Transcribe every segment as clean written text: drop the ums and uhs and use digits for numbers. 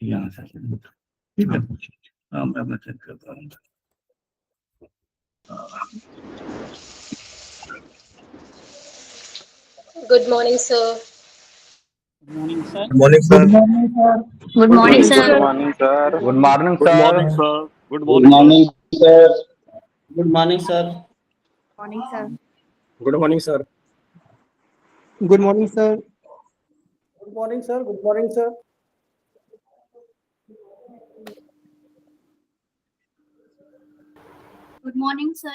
यहाँ से मैं चेक करता हूँ. Good morning, sir. Good morning, sir. Good morning, sir. Good morning, sir. Good morning, sir. Good morning, Good morning, sir. sir. Good Good morning, morning, sir. Good morning, sir. Morning, sir. Good morning, sir. Good morning, sir. Good morning, sir. Good morning, sir. Good morning, sir.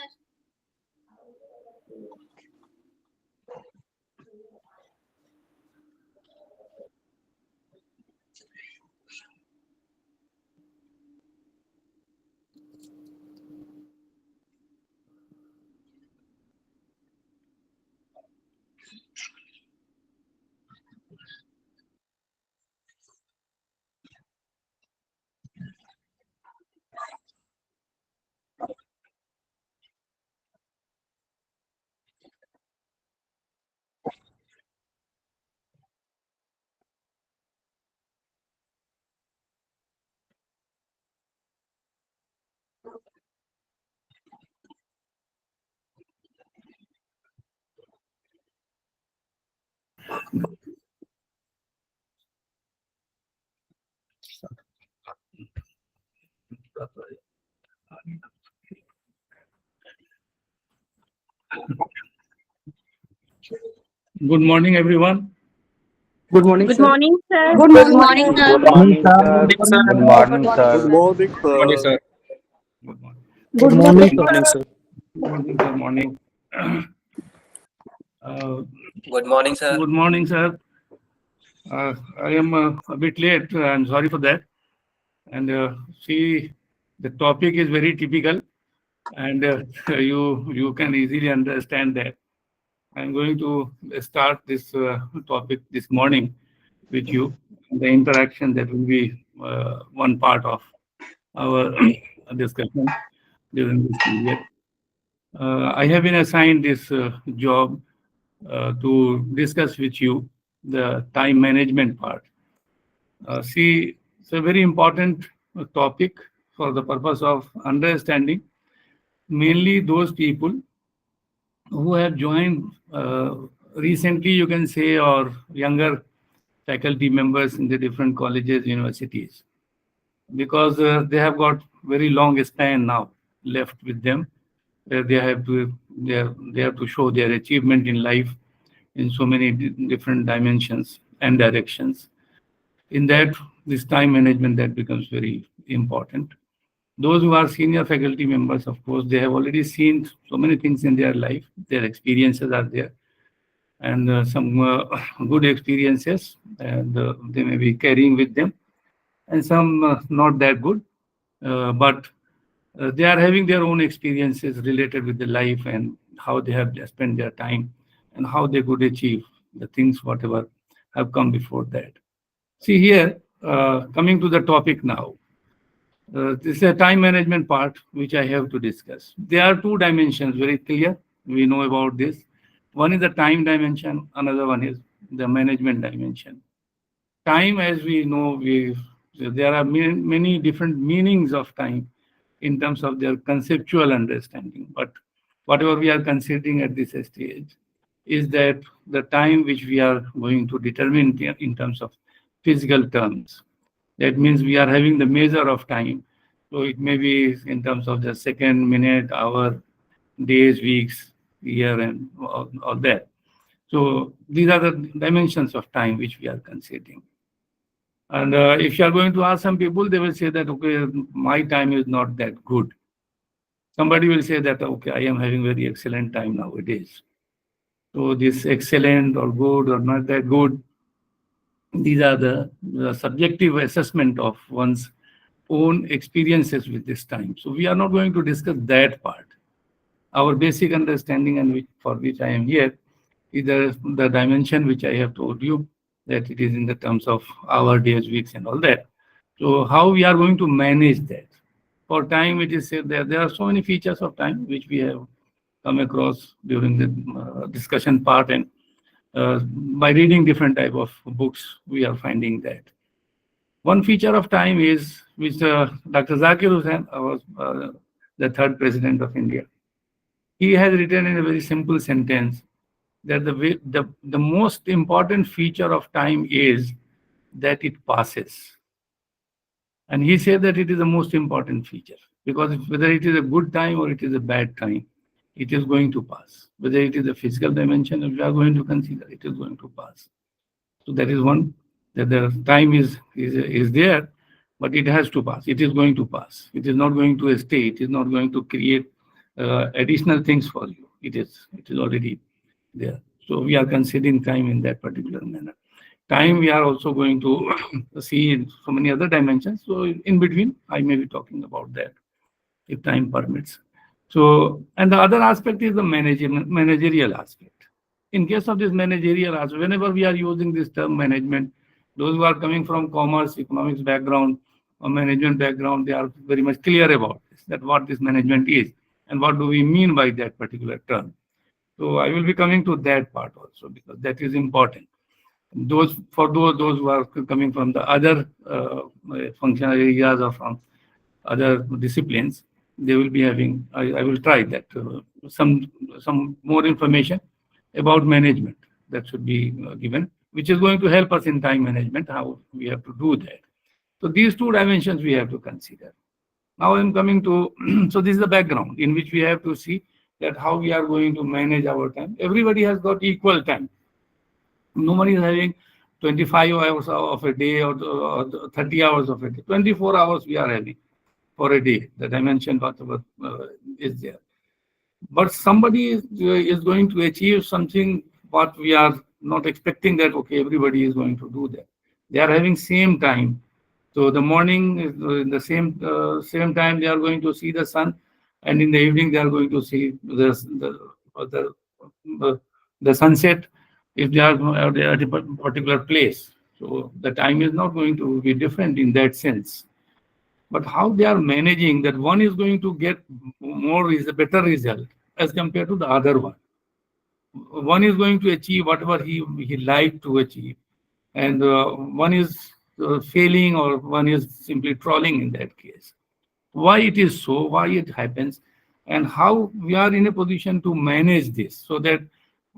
Good morning, everyone. Good morning, Good sir. morning, sir. Good Good morning, morning, sir. sir. Good morning, sir. Good morning, sir. Good morning, sir. Good morning. Good morning, Good morning, sir. Morning, sir. Morning. Good morning, sir. Good morning, sir. I am a bit late. I'm sorry for that. And see, the topic is very typical, and you can easily understand that. I'm going to start this topic this morning with you. The interaction that will be one part of our discussion during this period. I have been assigned this job to discuss with you the time management part. See, it's a very important topic for the purpose of understanding mainly those people who have joined recently, you can say, or younger faculty members in the different colleges, universities, because they have got very long span now left with them, where they have to show their achievement in life in so many different dimensions and directions. In that, this time management that becomes very important. Those who are senior faculty members, of course, they have already seen so many things in their life. Their experiences are there, and some good experiences, and they may be carrying with them, and some not that good, but they are having their own experiences related with the life and how they have spent their time and how they could achieve the things whatever have come before that. See here, coming to the topic now. This is a time management part which I have to discuss. There are two dimensions, very clear. We know about this. One is the time dimension, another one is the management dimension. Time, as we know, there are many different meanings of time in terms of their conceptual understanding. But whatever we are considering at this stage is that the time which we are going to determine in terms of physical terms. That means we are having the measure of time. So it may be in terms of the second, minute, hour, days, weeks, year, and all that. So these are the dimensions of time which we are considering. And if you are going to ask some people, they will say that, okay, my time is not that good. Somebody will say that, okay, I am having very excellent time nowadays. So this excellent or good or not that good, these are the subjective assessment of one's own experiences with this time. So we are not going to discuss that part. Our basic understanding and for which I am here is the dimension which I have told you, that it is in the terms of hour, days, weeks, and all that. So how we are going to manage that? For time, it is said that there are so many features of time which we have come across during the discussion part, and by reading different type of books, we are finding that. One feature of time is, which Dr. Zakir Hussain was the third president of India. He has written in a very simple sentence that the most important feature of time is that it passes. And he said that it is the most important feature, because whether it is a good time or it is a bad time, it is going to pass. Whether it is a physical dimension, if we are going to consider, it is going to pass. So that is one, that the time is there, but it has to pass. It is going to pass. It is not going to stay. It is not going to create additional things for you. It is already there. So we are considering time in that particular manner. Time we are also going to see in so many other dimensions. So in between, I may be talking about that if time permits. So, and the other aspect is the managerial aspect. In case of this managerial aspect, whenever we are using this term management, those who are coming from commerce, economics background, or management background, they are very much clear about this, that what this management is and what do we mean by that particular term. So I will be coming to that part also, because that is important. Those who are coming from the other functional areas or from other disciplines, they will be having, I will try that, some more information about management that should be given, which is going to help us in time management, how we have to do that. So these two dimensions we have to consider. Now I'm coming to, so this is the background in which we have to see that how we are going to manage our time. Everybody has got equal time. Nobody is having 25 hours of a day or 30 hours of a day. 24 hours we are having for a day. The dimension whatever is there. But somebody is going to achieve something what we are not expecting, that okay, everybody is going to do that. They are having same time. So the morning is in the same time they are going to see the sun, and in the evening they are going to see the sunset if they are at a particular place. So the time is not going to be different in that sense. But how they are managing that, one is going to get a better result as compared to the other one. One is going to achieve whatever he liked to achieve, and one is failing, or one is simply trolling in that case. Why it is so, why it happens, and how we are in a position to manage this so that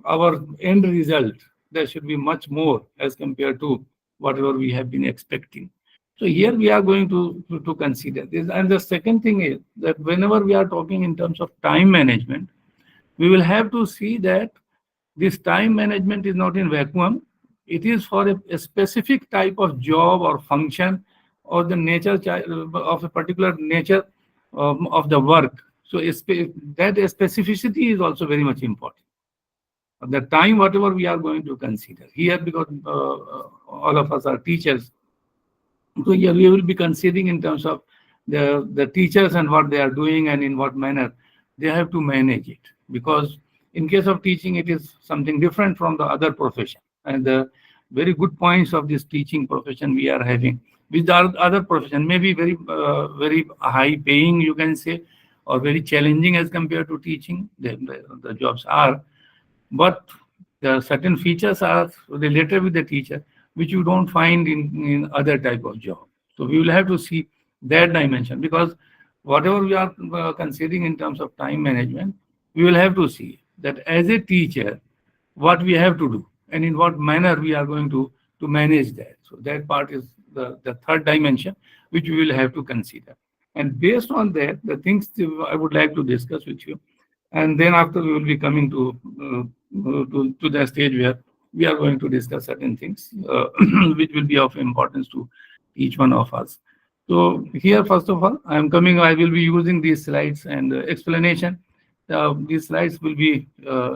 our end result, there should be much more as compared to whatever we have been expecting. So here we are going to consider this. And the second thing is that whenever we are talking in terms of time management, we will have to see that this time management is not in vacuum. It is for a specific type of job or function, or the nature of a particular nature of the work. So that specificity is also very much important. The time, whatever we are going to consider here, because all of us are teachers, so here we will be considering in terms of the teachers and what they are doing and in what manner they have to manage it. Because in case of teaching, it is something different from the other profession. And the very good points of this teaching profession we are having, with the other profession, maybe very high paying, you can say, or very challenging as compared to teaching, the jobs are. But there are certain features are related with the teacher, which you don't find in other type of job. So we will have to see that dimension, because whatever we are considering in terms of time management, we will have to see that as a teacher, what we have to do and in what manner we are going to manage that. So that part is the third dimension, which we will have to consider. And based on that, the things I would like to discuss with you. And then after we will be coming to the stage where we are going to discuss certain things which will be of importance to each one of us. So here, first of all, I will be using these slides and explanation. These slides will be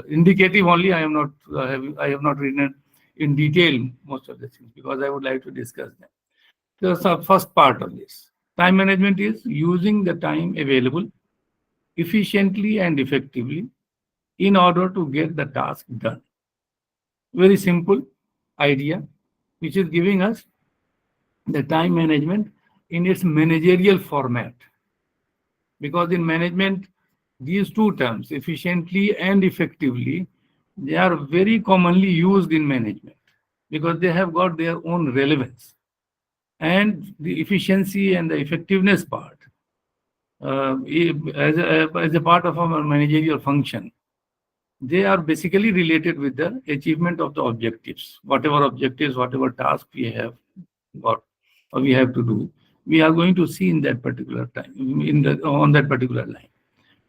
indicative only. I have not written in detail most of the things, because I would like to discuss them. So the first part of this, time management is using the time available efficiently and effectively in order to get the task done. Very simple idea, which is giving us the time management in its managerial format. Because in management, these two terms, efficiently and effectively, they are very commonly used in management, because they have got their own relevance. and the efficiency and the effectiveness part as a part of our managerial function. They are basically related with the achievement of the objectives. Whatever objectives, whatever task we have got or we have to do, we are going to see in that particular time, on that particular line.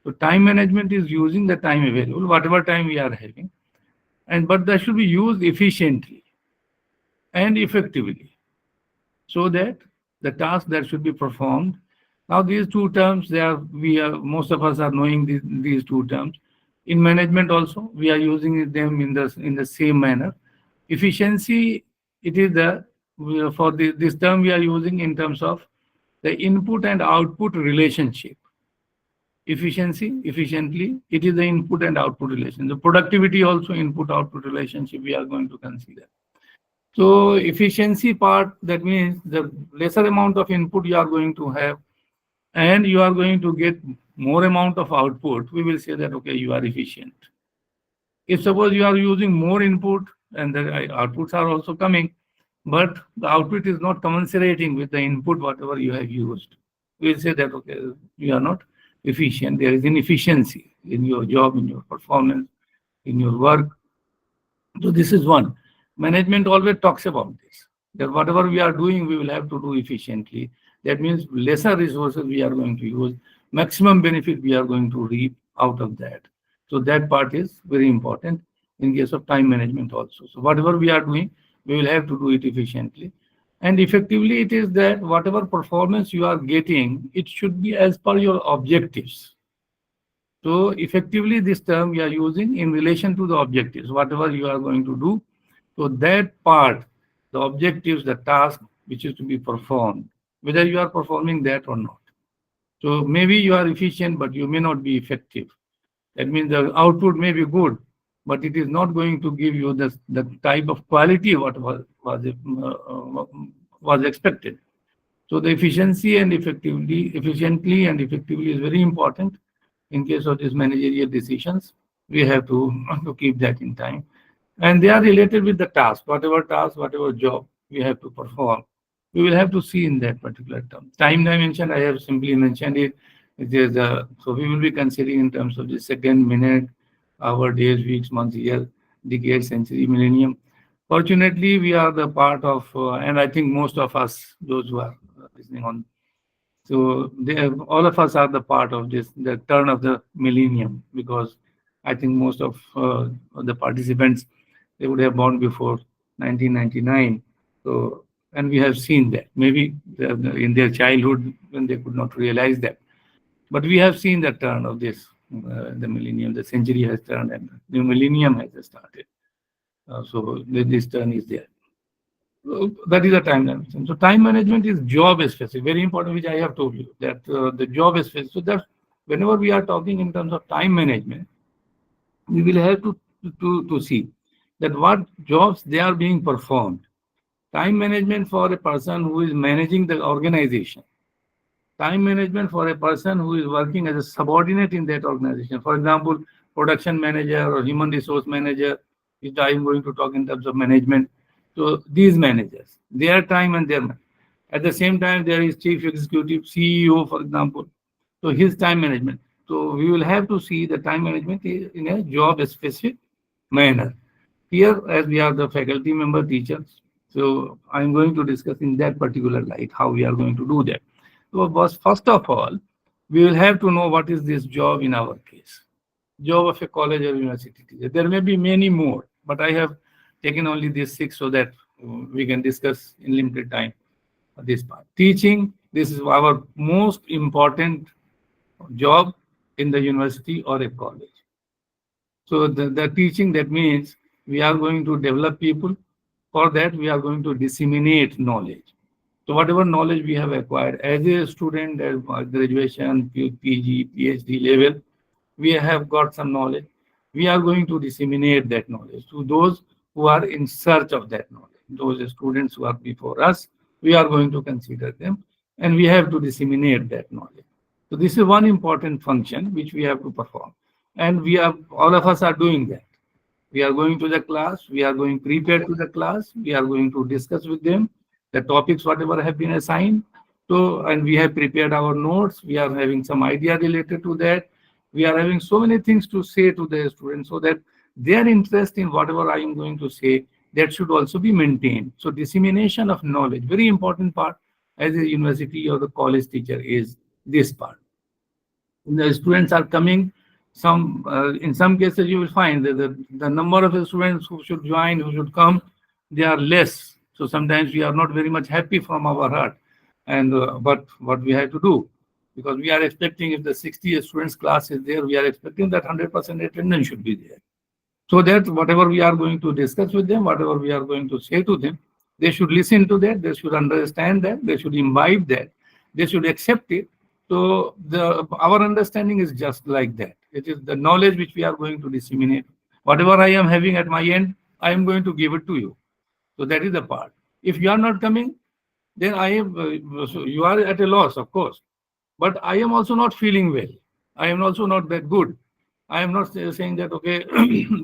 So time management is using the time available, whatever time we are having, but that should be used efficiently and effectively, so that the task that should be performed. Now these two terms, most of us are knowing these two terms. In management also, we are using them in the same manner. Efficiency, it is this term we are using in terms of the input and output relationship. Efficiency, efficiently, it is the input and output relation. The productivity also input-output relationship we are going to consider. So efficiency part, that means the lesser amount of input you are going to have and you are going to get more amount of output, we will say that, okay, you are efficient. If suppose you are using more input and the outputs are also coming, but the output is not commensurating with the input, whatever you have used, we will say that, okay, you are not efficient. There is inefficiency in your job, in your performance, in your work. So this is one. Management always talks about this, that whatever we are doing, we will have to do efficiently. That means lesser resources we are going to use, maximum benefit we are going to reap out of that. So that part is very important in case of time management also. So whatever we are doing, we will have to do it efficiently. And effectively, it is that whatever performance you are getting, it should be as per your objectives. So effectively, this term we are using in relation to the objectives, whatever you are going to do. So that part, the objectives, the task which is to be performed, whether you are performing that or not. So maybe you are efficient, but you may not be effective. That means the output may be good, but it is not going to give you the type of quality what was expected. So the efficiently and effectively is very important in case of these managerial decisions. We have to keep that in time. And they are related with the task, whatever job we have to perform. We will have to see in that particular term. Time dimension, I have simply mentioned it. So we will be considering in terms of the second, minute, hour, days, weeks, months, year, decade, century, millennium. Fortunately, we are the part of, and I think most of us, those who are listening on, so all of us are the part of the turn of the millennium, because I think most of the participants, they would have born before 1999. So, and we have seen that. Maybe in their childhood when they could not realize that. But we have seen the turn of the millennium. The century has turned and the millennium has started. So this turn is there. So that is the time management. So time management is job specific, very important, which I have told you that the job is specific. So that whenever we are talking in terms of time management, we will have to see that what jobs they are being performed. Time management for a person who is managing the organization. Time management for a person who is working as a subordinate in that organization. For example, production manager or human resource manager, which I am going to talk in terms of management. So these managers, their time and their money. At the same time, there is chief executive, CEO, for example. So his time management. So we will have to see the time management in a job-specific manner. Here, as we are the faculty member teachers, so I'm going to discuss in that particular light how we are going to do that. So first of all, we will have to know what is this job in our case. Job of a college or university teacher. There may be many more, but I have taken only these 6 so that we can discuss in limited time this part. Teaching, this is our most important job in the university or a college. So the teaching, that means we are going to develop people. For that, we are going to disseminate knowledge. So whatever knowledge we have acquired as a student at graduation, PG, PhD level, we have got some knowledge. We are going to disseminate that knowledge to those who are in search of that knowledge. Those students who are before us, we are going to consider them, and we have to disseminate that knowledge. So this is one important function which we have to perform. And all of us are doing that. We are going to the class, we are going prepared to the class, we are going to discuss with them, the topics, whatever have been assigned. So, and we have prepared our notes. We are having some idea related to that. We are having so many things to say to the students so that their interest in whatever I am going to say, that should also be maintained. So dissemination of knowledge, very important part as a university or the college teacher is this part. The students are coming. In some cases, you will find that the number of students who should join, who should come, they are less. So sometimes we are not very much happy from our heart. And but what we have to do, because we are expecting if the 60 students class is there, we are expecting that 100% attendance should be there. So that whatever we are going to discuss with them, whatever we are going to say to them, they should listen to that, they should understand that, they should imbibe that, they should accept it. So our understanding is just like that. It is the knowledge which we are going to disseminate. Whatever I am having at my end, I am going to give it to you. So that is the part. If you are not coming, then I am. So you are at a loss, of course. But I am also not feeling well. I am also not that good. I am not saying that okay,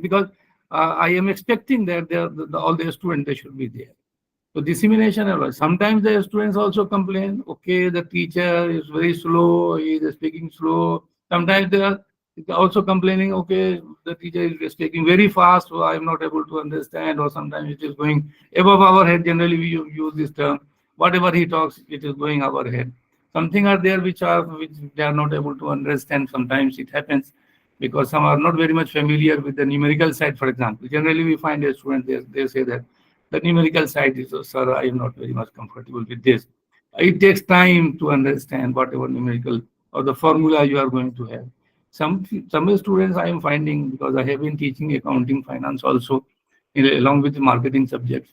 because I am expecting that all the students they should be there. So dissemination. Sometimes the students also complain. Okay, the teacher is very slow. He is speaking slow. Sometimes they are also complaining. Okay, the teacher is speaking very fast, so I am not able to understand. Or sometimes it is going above our head. Generally, we use this term. Whatever he talks, it is going our head. Something are there which they are not able to understand. Sometimes it happens because some are not very much familiar with the numerical side, for example. Generally, we find a student, they say that the numerical side is, sir, I am not very much comfortable with this. It takes time to understand whatever numerical or the formula you are going to have. Some students I am finding, because I have been teaching accounting, finance also, along with the marketing subjects.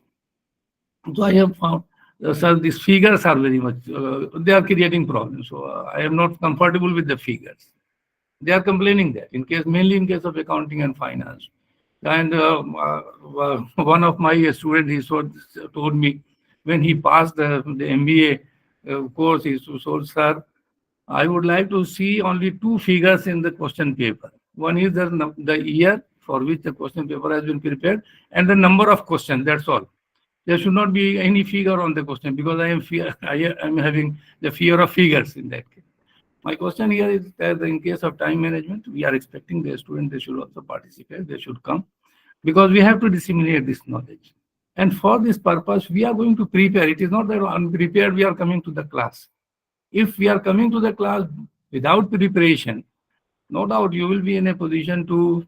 So I have found, sir, these figures are very much, they are creating problems. So I am not comfortable with the figures. They are complaining that mainly in case of accounting and finance. And one of my students, told me when he passed the MBA course, he told, sir, I would like to see only two figures in the question paper. One is the year for which the question paper has been prepared and the number of questions, that's all. There should not be any figure on the question because I am having the fear of figures in that case. My question here is that in case of time management, we are expecting the students, they should also participate, they should come, because we have to disseminate this knowledge. And for this purpose, we are going to prepare. It is not that unprepared we are coming to the class. If we are coming to the class without preparation, no doubt you will be in a position to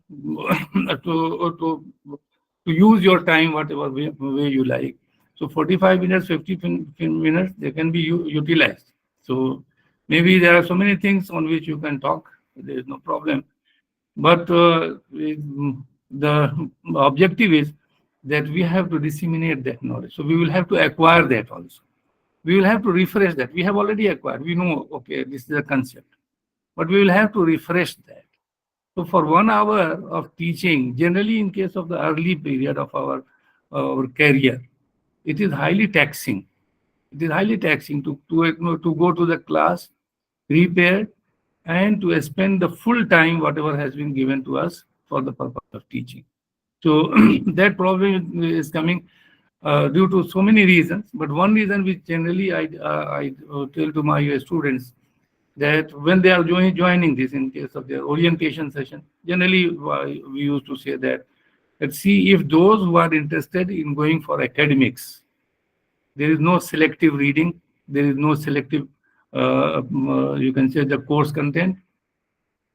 to use your time whatever way you like. So 45 minutes, 50 minutes, they can be utilized. So maybe there are so many things on which you can talk. There is no problem. But the objective is that we have to disseminate that knowledge. So we will have to acquire that also. We will have to refresh that. We have already acquired. We know, okay, this is a concept. But we will have to refresh that. So for 1 hour of teaching, generally in case of the early period of our career, it is highly taxing. It is highly taxing to go to the class, prepare, and to spend the full time whatever has been given to us for the purpose of teaching. So that problem is coming due to so many reasons. But one reason which generally I tell to my students, that when they are joining this in case of their orientation session, generally we used to say that, let's see if those who are interested in going for academics, there is no selective reading, there is no selective, you can say the course content.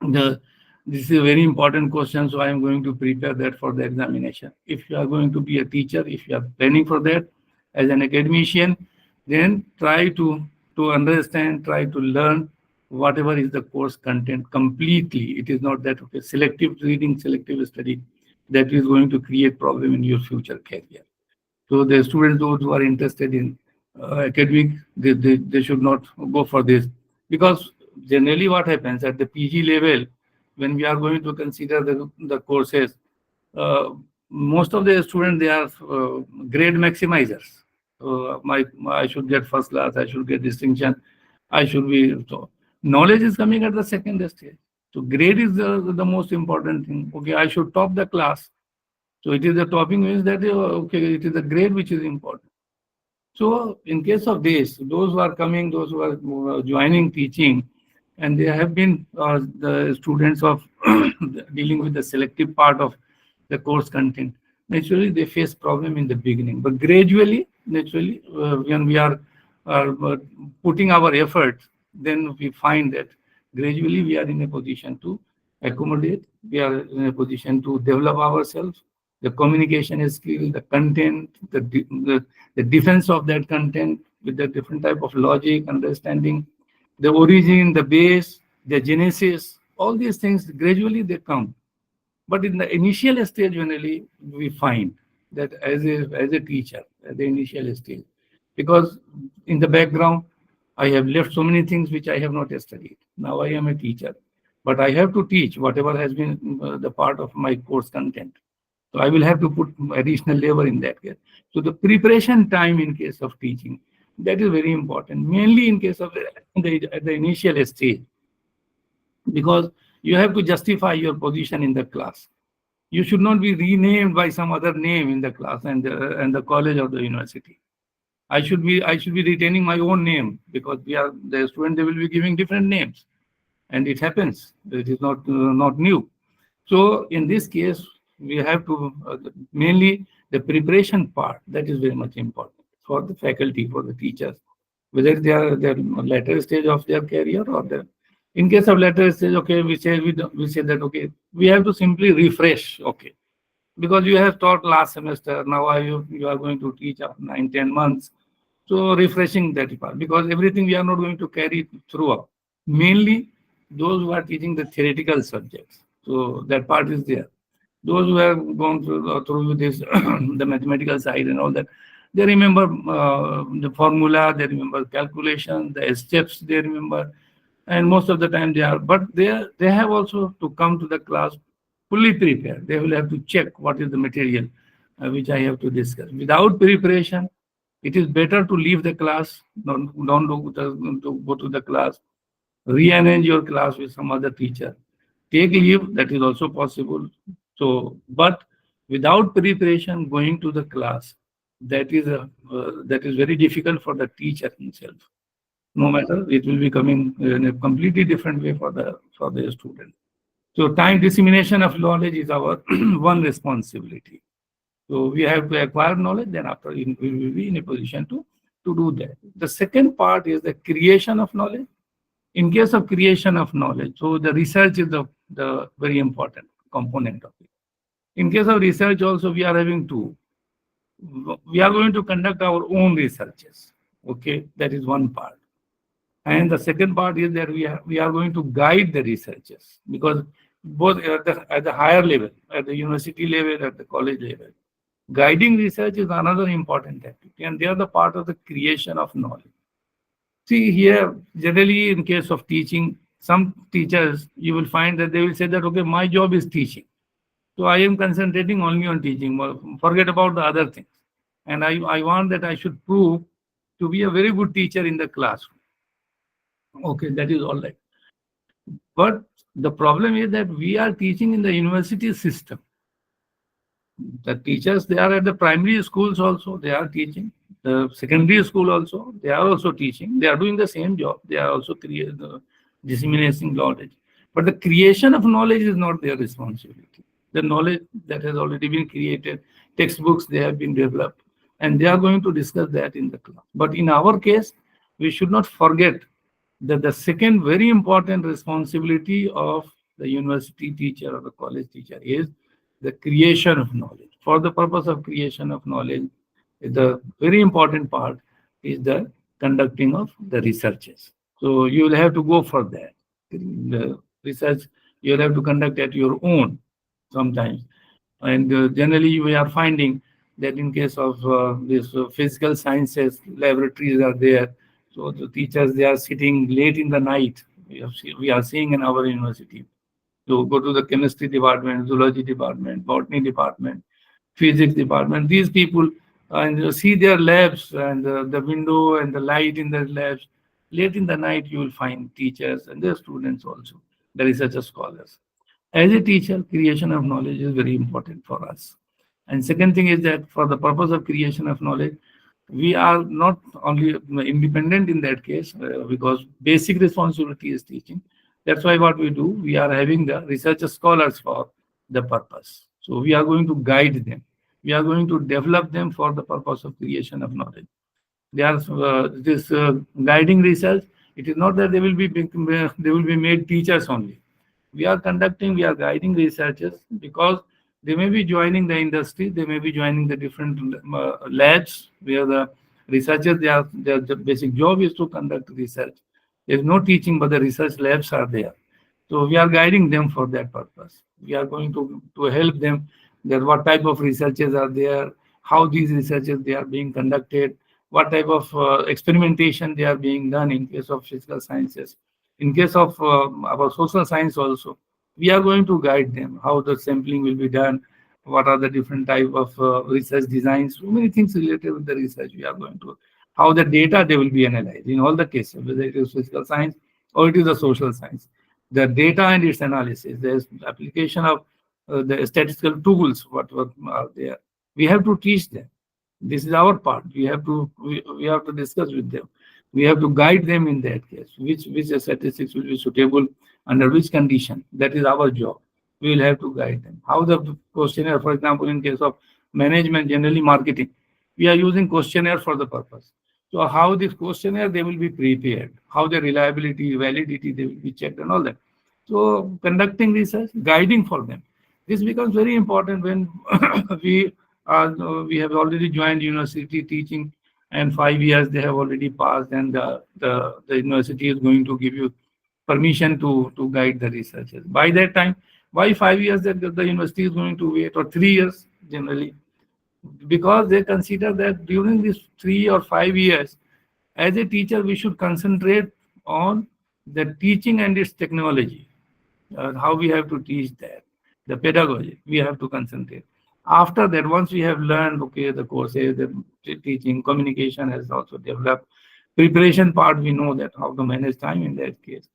This is a very important question, so I am going to prepare that for the examination. If you are going to be a teacher, if you are planning for that as an academician, then try to understand, try to learn whatever is the course content completely. It is not that, okay, selective reading, selective study, that is going to create problem in your future career. So the students, those who are interested in academic, they should not go for this, because generally what happens at the PG level, when we are going to consider the courses, most of the students, they are grade maximizers. I should get first class, I should get distinction, I should be. So knowledge is coming at the second stage. So grade is the most important thing. Okay, I should top the class. So it is the topping means that okay, it is the grade which is important. So in case of this, those who are coming, those who are joining teaching, and they have been the students of dealing with the selective part of the course content, naturally they face problem in the beginning. But gradually, naturally, when we are putting our efforts, then we find that gradually we are in a position to accommodate, we are in a position to develop ourselves, the communication skill, the content, the defense of that content with the different type of logic, understanding, the origin, the base, the genesis, all these things gradually they come. But in the initial stage, generally, we find that as a teacher, at the initial stage, because in the background, I have left so many things which I have not studied. Now I am a teacher, but I have to teach whatever has been the part of my course content. So I will have to put additional labor in that case. So the preparation time in case of teaching, that is very important, mainly in case of at the initial stage, because you have to justify your position in the class. You should not be renamed by some other name in the class and the college or the university. I should be retaining my own name, because the student, they will be giving different names, and it happens. It is not new. So in this case, we have to mainly the preparation part, that is very much important for the faculty, for the teachers, whether they are their later stage of their career or the. In case of later stage, okay, we say that okay, we have to simply refresh, okay, because you have taught last semester, now you are going to teach after 9-10 months. So refreshing that part, because everything we are not going to carry throughout. Mainly those who are teaching the theoretical subjects. So that part is there. Those who have gone through this, the mathematical side and all that, they remember the formula, they remember calculation, the steps they remember, and most of the time they are. But they have also to come to the class fully prepared. They will have to check what is the material which I have to discuss. Without preparation, it is better to leave the class, don't go to the class, rearrange your class with some other teacher. Take leave, that is also possible. So, but without preparation, going to the class, that is very difficult for the teacher himself. No matter, it will be coming in a completely different way for the student. So, time dissemination of knowledge is our one responsibility. So we have to acquire knowledge, then after we will be in a position to do that. The second part is the creation of knowledge. In case of creation of knowledge, so the research is the very important component of it. In case of research also, we are having two. We are going to conduct our own researches. Okay, that is one part. And the second part is that we are going to guide the researchers, because both at the higher level, at the university level, at the college level, guiding research is another important activity, and they are the part of the creation of knowledge. See here, generally in case of teaching, some teachers, you will find that they will say that, okay, my job is teaching. So I am concentrating only on teaching, forget about the other things. And I want that I should prove to be a very good teacher in the classroom. Okay, that is all right. But the problem is that we are teaching in the university system. The teachers, they are at the primary schools also, they are teaching. The secondary school also, they are also teaching. They are doing the same job. They are also disseminating knowledge. But the creation of knowledge is not their responsibility. The knowledge that has already been created, textbooks, they have been developed, and they are going to discuss that in the class. But in our case, we should not forget that the second very important responsibility of the university teacher or the college teacher is the creation of knowledge. For the purpose of creation of knowledge, the very important part is the conducting of the researches. So you will have to go for that. The research you will have to conduct at your own sometimes. And generally we are finding that in case of this physical sciences, laboratories are there. So the teachers, they are sitting late in the night. We are seeing in our university. So go to the chemistry department, zoology department, botany department, physics department. These people, and you see their labs and the window and the light in the labs. Late in the night, you will find teachers and their students also, the researcher scholars. As a teacher, creation of knowledge is very important for us. And second thing is that for the purpose of creation of knowledge, we are not only independent in that case, because basic responsibility is teaching. That's why what we do, we are having the research scholars for the purpose. So we are going to guide them. We are going to develop them for the purpose of creation of knowledge. They are this guiding research. It is not that they will be made teachers only. We are guiding researchers because they may be joining the industry, they may be joining the different labs where the researchers, their basic job is to conduct research. There is no teaching, but the research labs are there. So we are guiding them for that purpose. We are going to help them that what type of researches are there, how these researches they are being conducted, what type of experimentation they are being done in case of physical sciences. In case of our social science also, we are going to guide them how the sampling will be done, what are the different type of research designs, so many things related with the research we are going to, how the data they will be analyzed in all the cases, whether it is physical science or it is a social science. The data and its analysis, there's application of the statistical tools, what are there. We have to teach them. This is our part. We have to discuss with them. We have to guide them in that case. Which statistics will be suitable under which condition. That is our job. We will have to guide them. How the questionnaire, for example, in case of management, generally marketing, we are using questionnaire for the purpose. So how this questionnaire they will be prepared, how the reliability, validity they will be checked and all that. So conducting research, guiding for them. This becomes very important when we have already joined university teaching, and 5 years they have already passed, and the university is going to give you permission to guide the researchers. By that time, why 5 years that the university is going to wait, or 3 years generally? Because they consider that during these 3 or 5 years, as a teacher, we should concentrate on the teaching and its technology, how we have to teach that, the pedagogy, we have to concentrate. After that, once we have learned, okay, the courses, the teaching, communication has also developed, preparation part, we know that how to manage time in that case.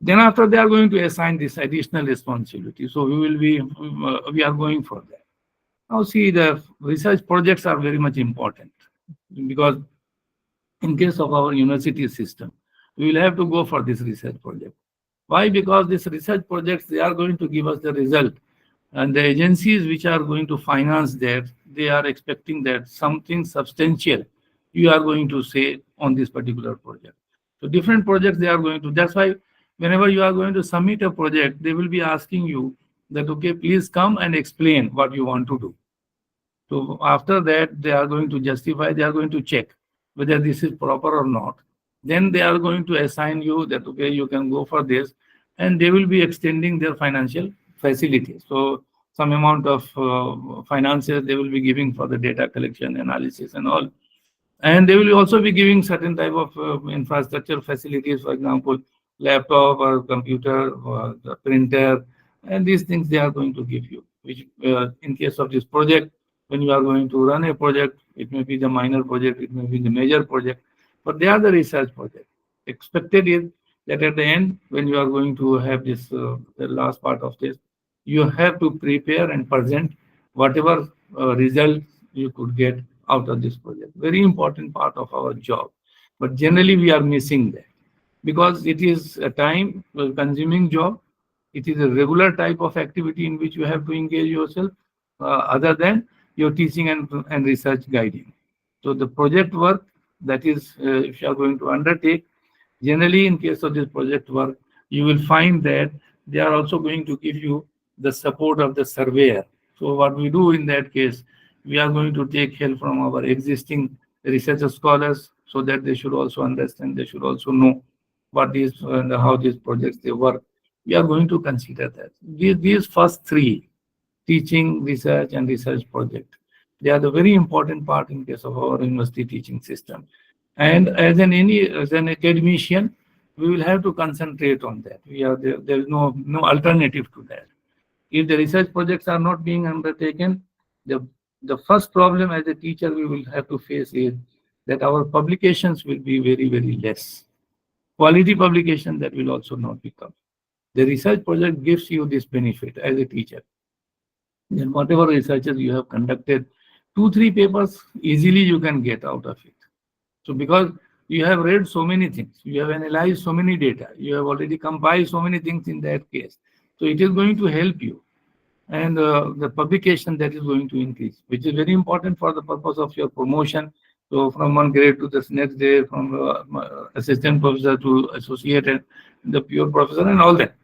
Then after they are going to assign this additional responsibility. So we are going for that. Now see, the research projects are very much important, because in case of our university system, we will have to go for this research project. Why? Because these research projects, they are going to give us the result. And the agencies which are going to finance that, they are expecting that something substantial you are going to say on this particular project. So different projects they are going to, that's why whenever you are going to submit a project, they will be asking you that, okay, please come and explain what you want to do. So after that, they are going to justify, they are going to check whether this is proper or not. Then they are going to assign you that, okay, you can go for this, and they will be extending their financial facilities. So some amount of finances they will be giving for the data collection, analysis and all. And they will also be giving certain type of infrastructure facilities, for example, laptop or computer or the printer, and these things they are going to give you, which in case of this project, when you are going to run a project, it may be the minor project, it may be the major project, but they are the research project. Expected is that at the end, when you are going to have this, the last part of this, you have to prepare and present whatever result you could get out of this project. Very important part of our job. But generally we are missing that, because it is a time consuming job. It is a regular type of activity in which you have to engage yourself, other than your teaching and research guiding. So the project work, that is, if you are going to undertake, generally in case of this project work, you will find that they are also going to give you the support of the surveyor. So what we do in that case, we are going to take help from our existing research scholars, so that they should also understand, they should also know what is and how these projects they work. We are going to consider that. These first three, teaching, research, and research project, they are the very important part in case of our university teaching system. And as an academician, we will have to concentrate on that. There is no alternative to that. If the research projects are not being undertaken, the first problem as a teacher we will have to face is that our publications will be very, very less. Quality publication, that will also not become. The research project gives you this benefit as a teacher. Then whatever researches you have conducted, 2-3 papers easily you can get out of it. So because you have read so many things, you have analyzed so many data, you have already compiled so many things in that case. So it is going to help you. And the publication that is going to increase, which is very important for the purpose of your promotion. So from one grade to the next grade, from assistant professor to associate and the pure professor and all that.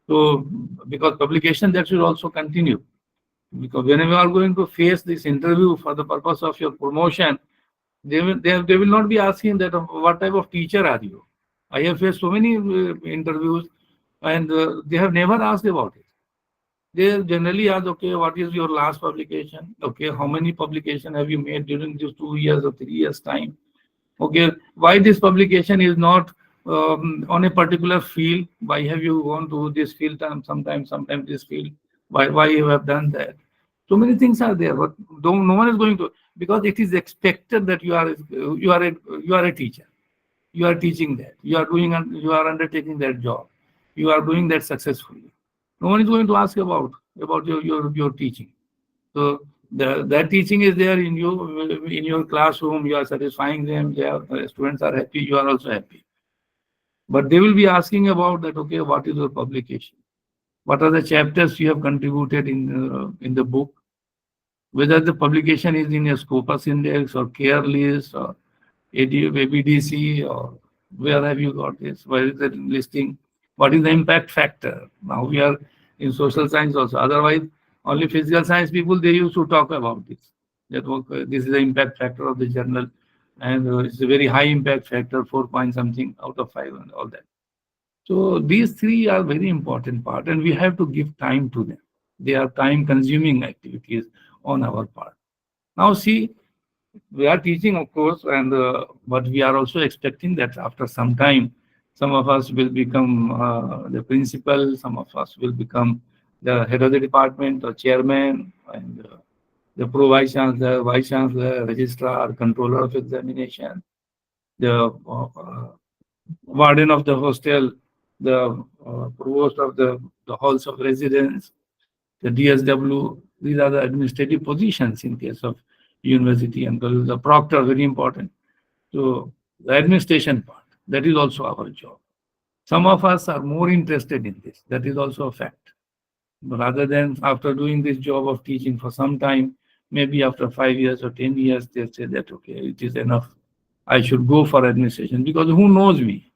So because publication that should also continue. Because whenever you are going to face this interview for the purpose of your promotion, they will not be asking that what type of teacher are you. I have faced so many interviews and they have never asked about it. They generally ask, okay, what is your last publication? Okay, how many publication have you made during these 2 years or 3 years time? Okay, why this publication is not on a particular field? Why have you gone to this field sometimes this field? Why you have done that? So many things are there, but no one is going to, because it is expected that you are a teacher. You are teaching that. You are undertaking that job. You are doing that successfully. No one is going to ask about your teaching. So that teaching is there in your classroom. You are satisfying them. The students are happy. You are also happy. But they will be asking about that. Okay, what is your publication? What are the chapters you have contributed in the book? Whether the publication is in a Scopus index or care list or ABDC, or where have you got this? Where is the listing? What is the impact factor? Now we are in social science also. Otherwise, only physical science people, they used to talk about this. That this is the impact factor of the journal, and it's a very high impact factor, 4 point something out of 5 and all that. So these three are very important part, and we have to give time to them. They are time consuming activities on our part. Now see, we are teaching, of course, and but we are also expecting that after some time, some of us will become the principal, some of us will become the head of the department or chairman, and the pro vice chancellor, registrar, controller of examination, the warden of the hostel, the provost of the halls of residence, the DSW. These are the administrative positions in case of university and college. The proctor, very important. So the administration part, that is also our job. Some of us are more interested in this. That is also a fact. Rather than after doing this job of teaching for some time, maybe after 5 years or 10 years, they say that, okay, it is enough. I should go for administration, because who knows me?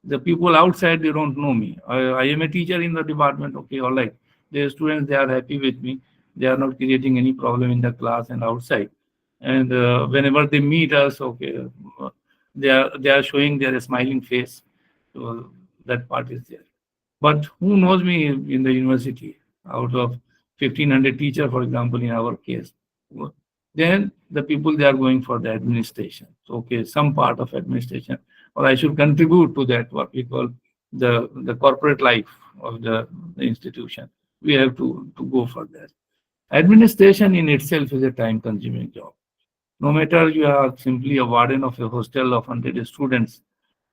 The people outside, they don't know me. I am a teacher in the department. Okay, all right. The students, they are happy with me. They are not creating any problem in the class and outside. And whenever they meet us, okay, they are showing their smiling face. So that part is there. But who knows me in the university? Out of 1,500 teachers, for example, in our case, then the people, they are going for the administration. So, okay, some part of administration, or I should contribute to that, what we call the corporate life of the institution. We have to go for that. Administration in itself is a time-consuming job. No matter you are simply a warden of a hostel of 100 students,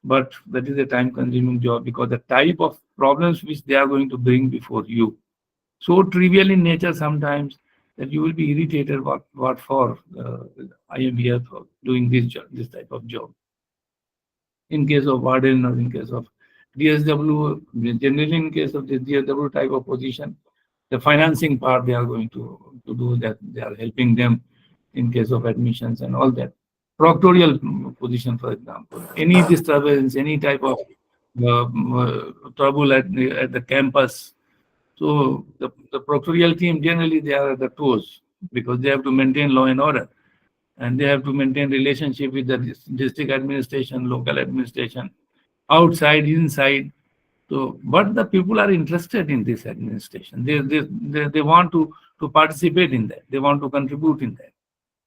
but that is a time-consuming job, because the type of problems which they are going to bring before you, so trivial in nature sometimes, that you will be irritated what for I am here for doing this job, this type of job. In case of warden or in case of DSW, generally in case of the DSW type of position, the financing part they are going to do that. They are helping them in case of admissions and all that. Proctorial position, for example, any disturbance, any type of trouble at the campus. So the proctorial team, generally they are at the toes, because they have to maintain law and order, and they have to maintain relationship with the district administration, local administration, outside, inside. So, but the people are interested in this administration. They want to participate in that. They want to contribute in that.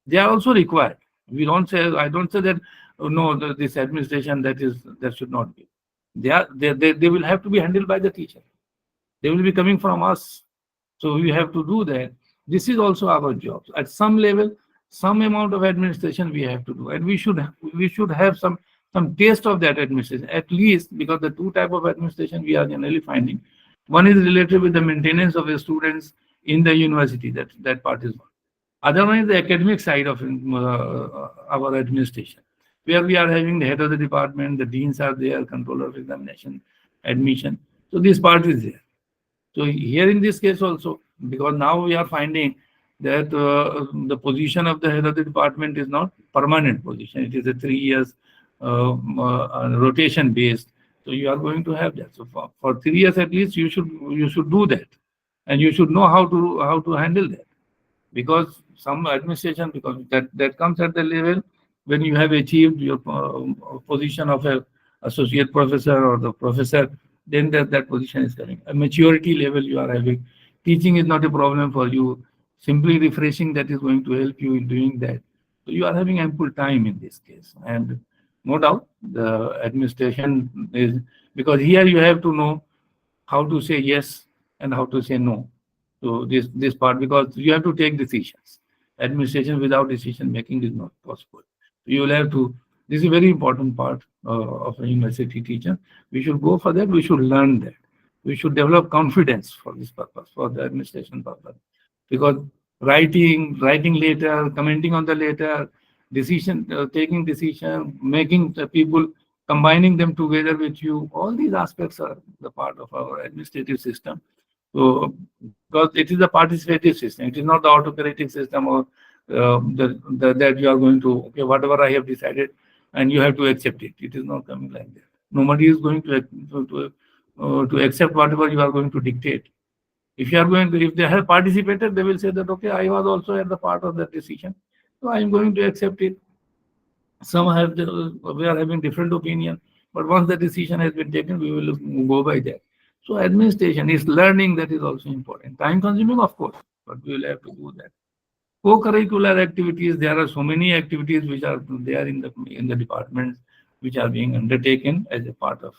They are also required. We don't say, I don't say that, oh, no, this administration, that should not be. They will have to be handled by the teacher. They will be coming from us. So we have to do that. This is also our job. At some level, some amount of administration we have to do, and we should have some taste of that administration, at least, because the two type of administration we are generally finding. One is related with the maintenance of the students in the university. That part is one. Other one is the academic side of our administration, where we are having the head of the department, the deans are there, controller of examination, admission. So this part is there. So here in this case also, because now we are finding that the position of the head of the department is not permanent position. It is a 3 years rotation based. So you are going to have that. So for 3 years at least, you should do that, and you should know how to handle that, because some administration, because that comes at the level when you have achieved your position of a associate professor or the professor, then that position is coming. A maturity level you are having. Teaching is not a problem for you. Simply refreshing that is going to help you in doing that. So you are having ample time in this case. And no doubt the administration is, because here you have to know how to say yes and how to say no. So this part, because you have to take decisions. Administration without decision making is not possible. You will have to. This is a very important part of a university teacher. We should go for that. We should learn that. We should develop confidence for this purpose, for the administration purpose. Because writing later, commenting on the later, decision taking decision, making the people, combining them together with you, all these aspects are the part of our administrative system. So, because it is a participative system, it is not the autocratic system or that you are going to, okay, whatever I have decided, and you have to accept it. It is not coming like that. Nobody is going to accept whatever you are going to dictate. If you are going to, if they have participated, they will say that, okay, I was also at the part of that decision, so I am going to accept it. Some have, we are having different opinion, but once the decision has been taken, we will go by that. So administration is learning, that is also important. Time consuming, of course, but we will have to do that. Co-curricular activities, there are so many activities which are there in the departments which are being undertaken as a part of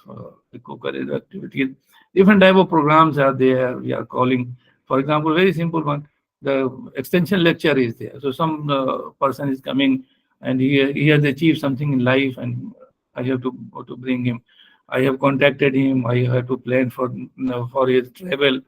the co-curricular activities. Different type of programs are there. We are calling, for example, very simple one, the extension lecture is there. So some person is coming and he has achieved something in life, and I have to go to bring him. I have contacted him. I have to plan for his travel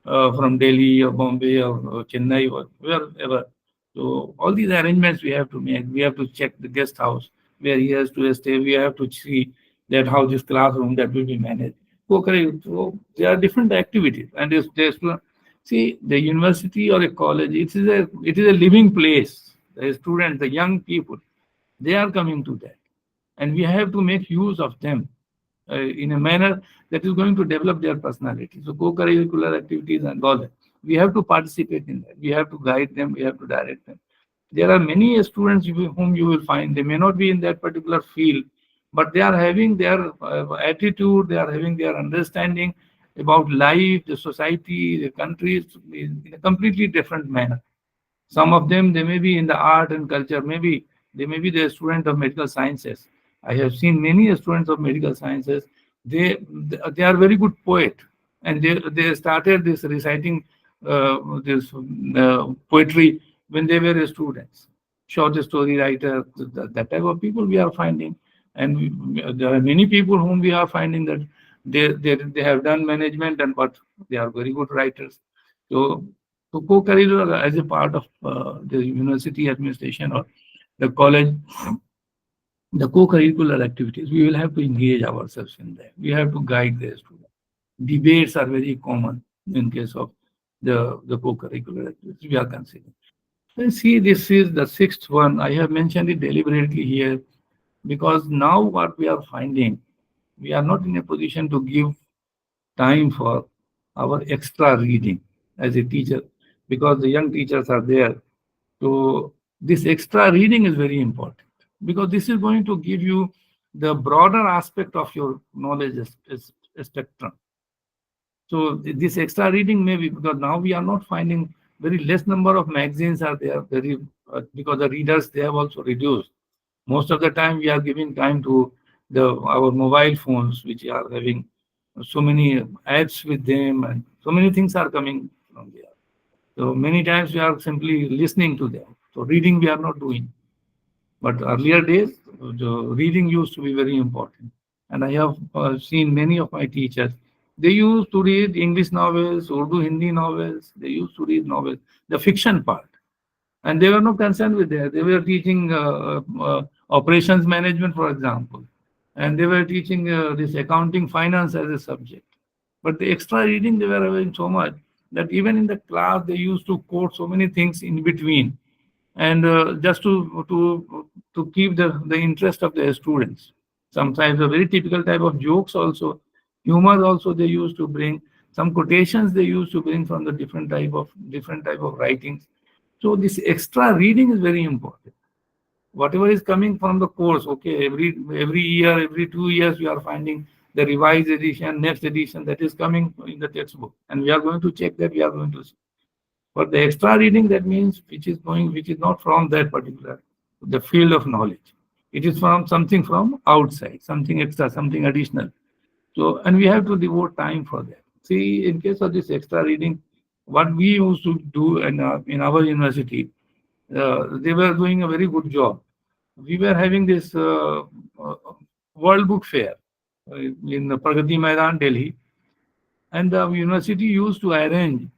from Delhi or Bombay or Chennai or wherever. So all these arrangements we have to make. We have to check the guest house where he has to stay. We have to see that how this classroom that will be managed. So there are different activities, and there's see, the university or a college. It is a living place. The students, the young people, they are coming to that, and we have to make use of them in a manner that is going to develop their personality. So co-curricular activities and all that, we have to participate in that. We have to guide them. We have to direct them. There are many students whom you will find, they may not be in that particular field, but they are having their attitude, they are having their understanding about life, the society, the countries in a completely different manner. Some of them, they may be in the art and culture, maybe they may be the student of medical sciences. I have seen many students of medical sciences. They are very good poet, and they started this reciting this poetry when they were students. Short story writer, that type of people we are finding, and there are many people whom we are finding that they have done management, and but they are very good writers. So co-curricular as a part of the university administration or the college, the co-curricular activities, we will have to engage ourselves in that. We have to guide the students. Debates are very common in case of the co-curricular activities we are considering. And see, this is the sixth one. I have mentioned it deliberately here because now what we are finding, we are not in a position to give time for our extra reading as a teacher, because the young teachers are there. So this extra reading is very important, because this is going to give you the broader aspect of your knowledge spectrum. So this extra reading may be, because now we are not finding, very less number of magazines are there, because the readers, they have also reduced. Most of the time we are giving time to our mobile phones, which are having so many apps with them, and so many things are coming from there. So many times we are simply listening to them. So reading we are not doing. But earlier days, the reading used to be very important. And I have seen many of my teachers, they used to read English novels, Urdu, Hindi novels. They used to read novels, the fiction part. And they were not concerned with that. They were teaching operations management, for example, and they were teaching this accounting finance as a subject. But the extra reading they were having so much that even in the class they used to quote so many things in between, and just to keep the interest of the students. Sometimes a very typical type of jokes also, humor also they used to bring. Some quotations they used to bring from the different type of writings. So this extra reading is very important. Whatever is coming from the course, okay, every year, every 2 years, we are finding the revised edition, next edition that is coming in the textbook, and we are going to check that. We are going to see. But the extra reading, that means which is not from that particular the field of knowledge. It is from something from outside, something extra, something additional. So, and we have to devote time for that. See, in case of this extra reading, what we used to do in our university, they were doing a very good job. We were having this World Book Fair in Pragati Maidan, Delhi, and the university used to arrange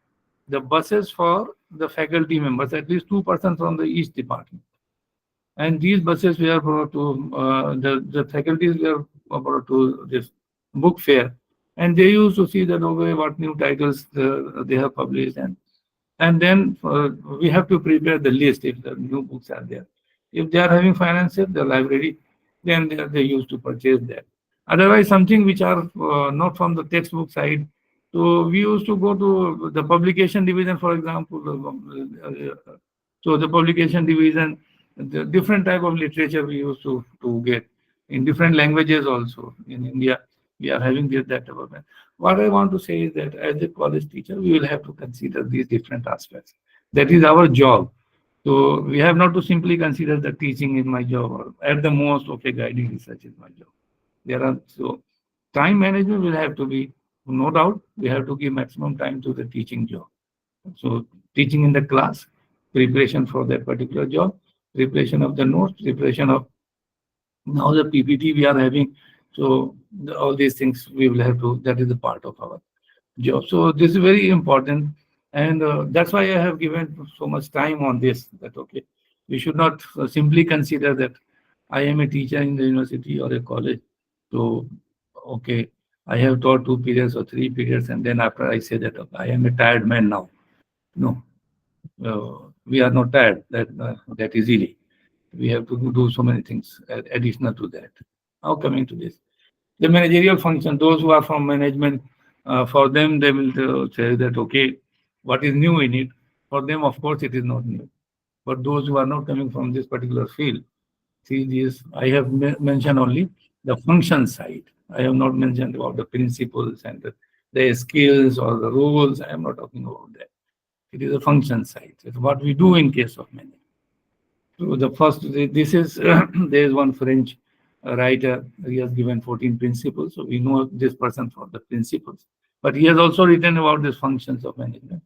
the buses for the faculty members, at least 2% from the each department. And these buses were brought to the faculties were brought to this book fair, and they used to see that, okay, what new titles they have published, and then we have to prepare the list if the new books are there. If they are having finances, the library, then they used to purchase that. Otherwise, something which are not from the textbook side. So we used to go to the publication division, for example. So the publication division, the different type of literature we used to get in different languages also. In India, we are having that development. What I want to say is that as a college teacher, we will have to consider these different aspects. That is our job. So we have not to simply consider that teaching is my job, or at the most, okay, guiding research is my job. So time management will have to be, no doubt, we have to give maximum time to the teaching job. So teaching in the class, preparation for that particular job, preparation of the notes, preparation of now the PPT we are having. So all these things we will have to, that is a part of our job. So this is very important. And that's why I have given so much time on this, that, okay, we should not simply consider that I am a teacher in the university or a college. So, okay, I have taught 2 periods or 3 periods, and then after I say that, okay, I am a tired man now. No, we are not tired that easily. We have to do so many things additional to that. Now coming to this, the managerial function, those who are from management, for them, they will say that, okay, what is new in it? For them, of course, it is not new. But those who are not coming from this particular field, see this, I have mentioned only the function side. I have not mentioned about the principles and the skills or the rules. I am not talking about that. It is a function side. It's what we do in case of management. So the first, this is, there is one French writer, he has given 14 principles. So we know this person for the principles. But he has also written about these functions of management.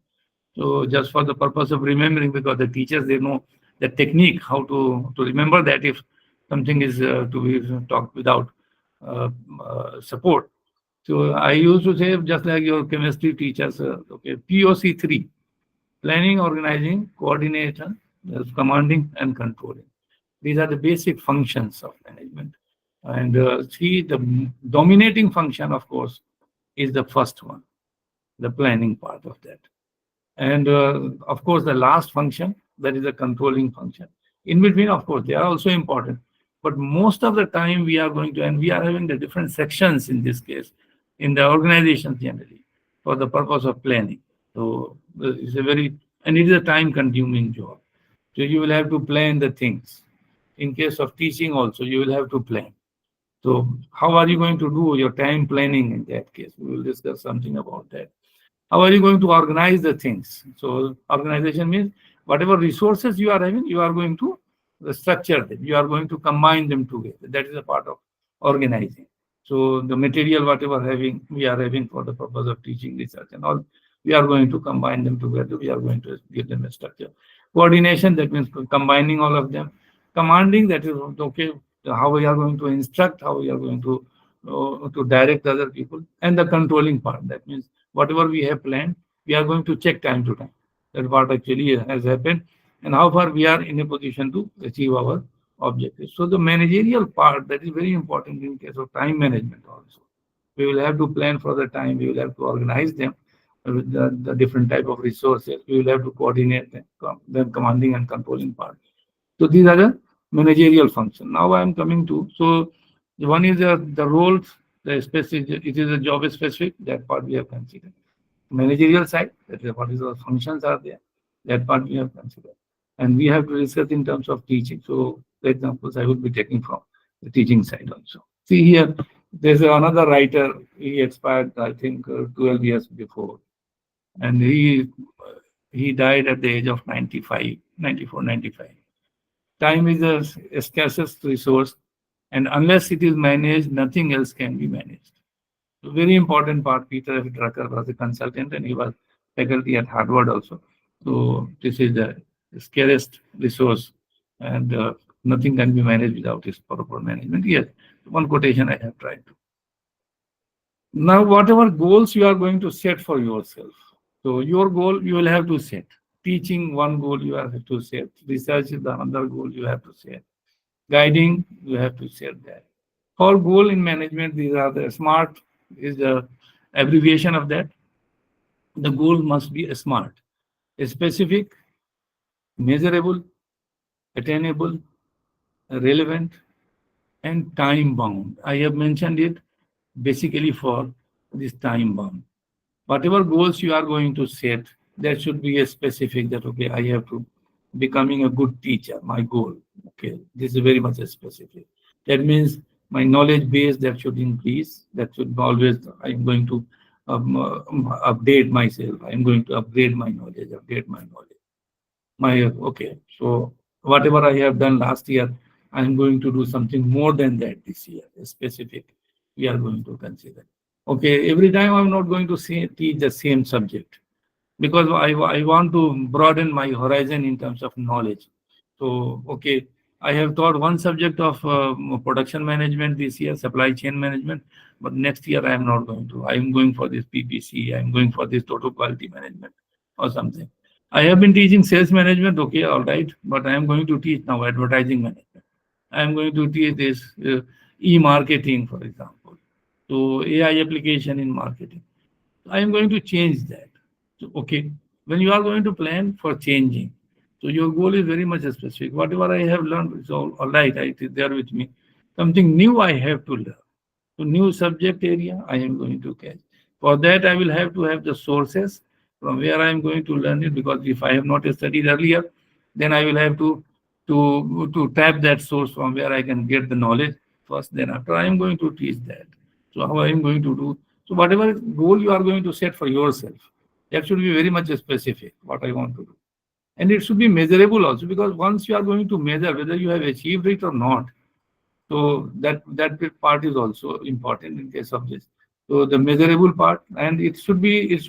So just for the purpose of remembering, because the teachers, they know the technique, how to remember that if something is to be taught without support. So I used to say, just like your chemistry teachers, okay, POC 3, planning, organizing, coordination, commanding, and controlling. These are the basic functions of management. And see, the dominating function, of course, is the first one, the planning part of that. And of course, the last function, that is the controlling function. In between, of course, they are also important. But most of the time we are going to, and we are having the different sections in this case, in the organizations generally, for the purpose of planning. So it's a very, and it is a time consuming job. So you will have to plan the things. In case of teaching also, you will have to plan. So how are you going to do your time planning in that case? We will discuss something about that. How are you going to organize the things? So organization means whatever resources you are having, you are going to structure them. You are going to combine them together. That is a part of organizing. So the material, whatever we are having for the purpose of teaching, research and all, we are going to combine them together. We are going to give them a structure. Coordination, that means combining all of them. Commanding, that is, okay, how we are going to instruct, how we are going to direct other people. And the controlling part, that means whatever we have planned, we are going to check time to time that what actually has happened, and how far we are in a position to achieve our objectives. So the managerial part, that is very important in case of time management also. We will have to plan for the time, we will have to organize them with the different type of resources, we will have to coordinate them, the commanding and controlling part. So these are the managerial function. Now I am coming to, so one is the roles, the specific, it is a job specific, that part we have considered. Managerial side, that is what is the functions are there, that part we have considered. And we have to discuss in terms of teaching. So the examples I will be taking from the teaching side also. See here, there's another writer, he expired, I think, 12 years before. And he died at the age of 95, 94, 95. Time is a scarcest resource, and unless it is managed, nothing else can be managed. So very important part. Peter F. Drucker was a consultant, and he was faculty at Harvard also. So this is the scarcest resource, and nothing can be managed without its proper management. Yes, one quotation I have tried to. Now, whatever goals you are going to set for yourself, so your goal you will have to set. Teaching, one goal you have to set. Research is the another goal you have to set. Guiding, you have to set that. For goal in management, these are the SMART is the abbreviation of that. The goal must be SMART: specific, measurable, attainable, relevant, and time bound. I have mentioned it basically for this time bound. Whatever goals you are going to set, that should be a specific, that okay, I have to becoming a good teacher, my goal. Okay, this is very much a specific. That means my knowledge base that should increase, that should always, I'm going to update myself, I'm going to upgrade my knowledge, okay, so whatever I have done last year, I'm going to do something more than that this year, specific we are going to consider. Okay, every time I'm not going to teach the same subject, because I want to broaden my horizon in terms of knowledge. So, okay, I have taught one subject of production management this year, supply chain management, but next year I am not going to. I am going for this PPC, I am going for this total quality management or something. I have been teaching sales management, okay, all right, but I am going to teach now advertising management. I am going to teach this e-marketing, for example. So, AI application in marketing. I am going to change that. So, okay, when you are going to plan for changing, so your goal is very much specific. Whatever I have learned is all right, it is there with me. Something new I have to learn. So new subject area I am going to catch. For that, I will have to have the sources from where I am going to learn it, because if I have not studied earlier, then I will have to tap that source from where I can get the knowledge first. Then after, I am going to teach that. So how I am going to do? So whatever goal you are going to set for yourself, that should be very much specific, what I want to do. And it should be measurable also, because once you are going to measure whether you have achieved it or not, so that part is also important in case of this. So the measurable part, and it should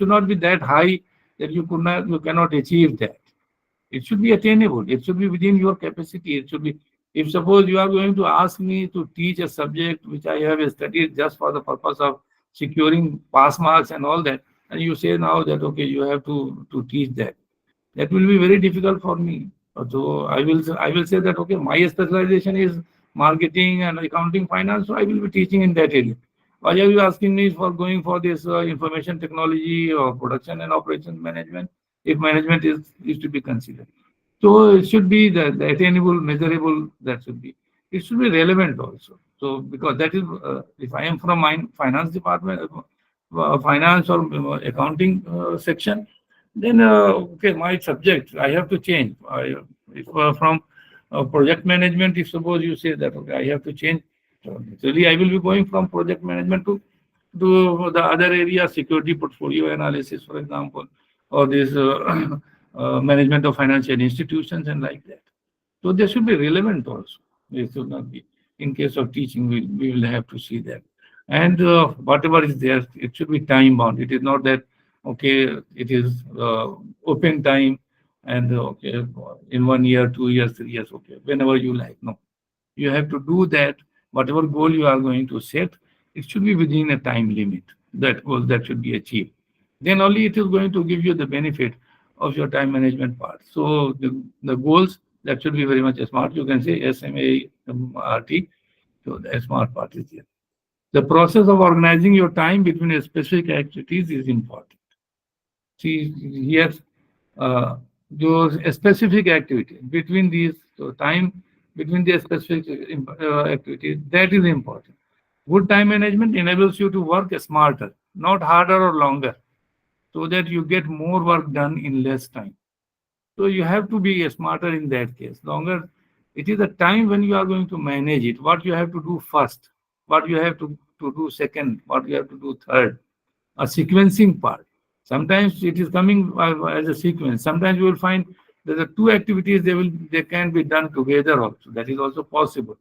not be that high that you cannot achieve that. It should be attainable. It should be within your capacity. It should be, if suppose you are going to ask me to teach a subject which I have studied just for the purpose of securing pass marks and all that, and you say now that okay, you have to teach that, that will be very difficult for me. So I will say that okay, my specialization is marketing and accounting, finance, so I will be teaching in that area. Why are you asking me for going for this information technology or production and operations management, if management is to be considered? So it should be the attainable, measurable, that should be. It should be relevant also. So because that is, if I am from my finance department, finance or accounting section, then okay, my subject I have to change. From project management, if suppose you say that okay, I have to change, so naturally I will be going from project management to the other area, security portfolio analysis, for example, or this management of financial institutions and like that. So they should be relevant also. They should not be. In case of teaching, we will have to see that. And whatever is there, it should be time bound. It is not that okay, it is open time and okay, in 1 year, 2 years, 3 years, okay, whenever you like. No, you have to do that. Whatever goal you are going to set, it should be within a time limit. That goal that should be achieved. Then only it is going to give you the benefit of your time management part. So the goals, that should be very much smart. You can say SMART. So the smart part is here. The process of organizing your time between specific activities is important. See here, those specific activities between these, so time between the specific activities, that is important. Good time management enables you to work smarter, not harder or longer, so that you get more work done in less time. So you have to be smarter in that case. Longer, it is a time when you are going to manage it. What you have to do first, what you have to do second, what you have to do third, a sequencing part. Sometimes it is coming as a sequence. Sometimes you will find that the two activities they can be done together also. That is also possible.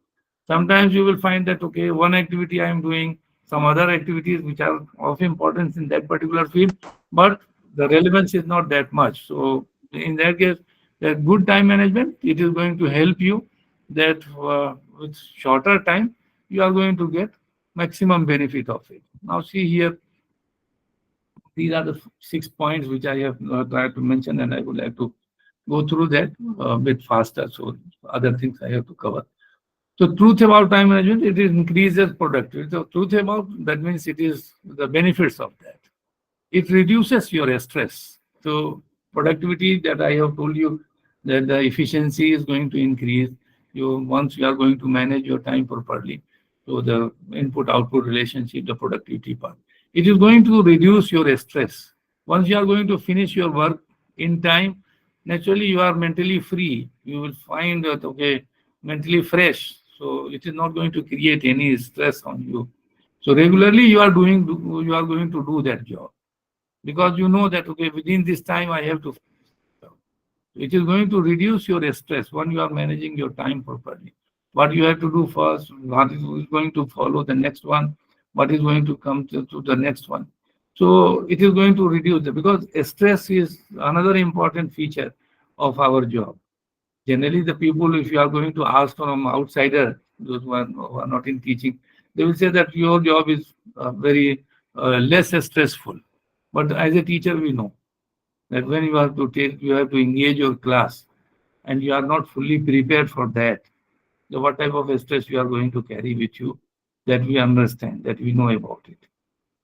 Sometimes you will find that okay, one activity I am doing, some other activities which are of importance in that particular field, but the relevance is not that much. So in that case, that good time management, it is going to help you that with shorter time you are going to get maximum benefit of it. Now see here, these are the 6 points which I have tried to mention, and I would like to go through that a bit faster. So other things I have to cover. So truth about time management, it increases productivity. So truth about, that means it is the benefits of that. It reduces your stress. So productivity, that I have told you, that the efficiency is going to increase. Once you are going to manage your time properly. So the input-output relationship, the productivity part. It is going to reduce your stress. Once you are going to finish your work in time, naturally you are mentally free. You will find that, okay, mentally fresh. So it is not going to create any stress on you. So regularly you are going to do that job, because you know that, okay, within this time I have to. It is going to reduce your stress when you are managing your time properly. What you have to do first, what is going to follow the next one, what is going to come to the next one. So it is going to reduce it, because stress is another important feature of our job. Generally, the people, if you are going to ask from outsider, those who are not in teaching, they will say that your job is very less stressful. But as a teacher, we know that when you have to engage your class, and you are not fully prepared for that, so what type of stress you are going to carry with you, that we understand, that we know about it.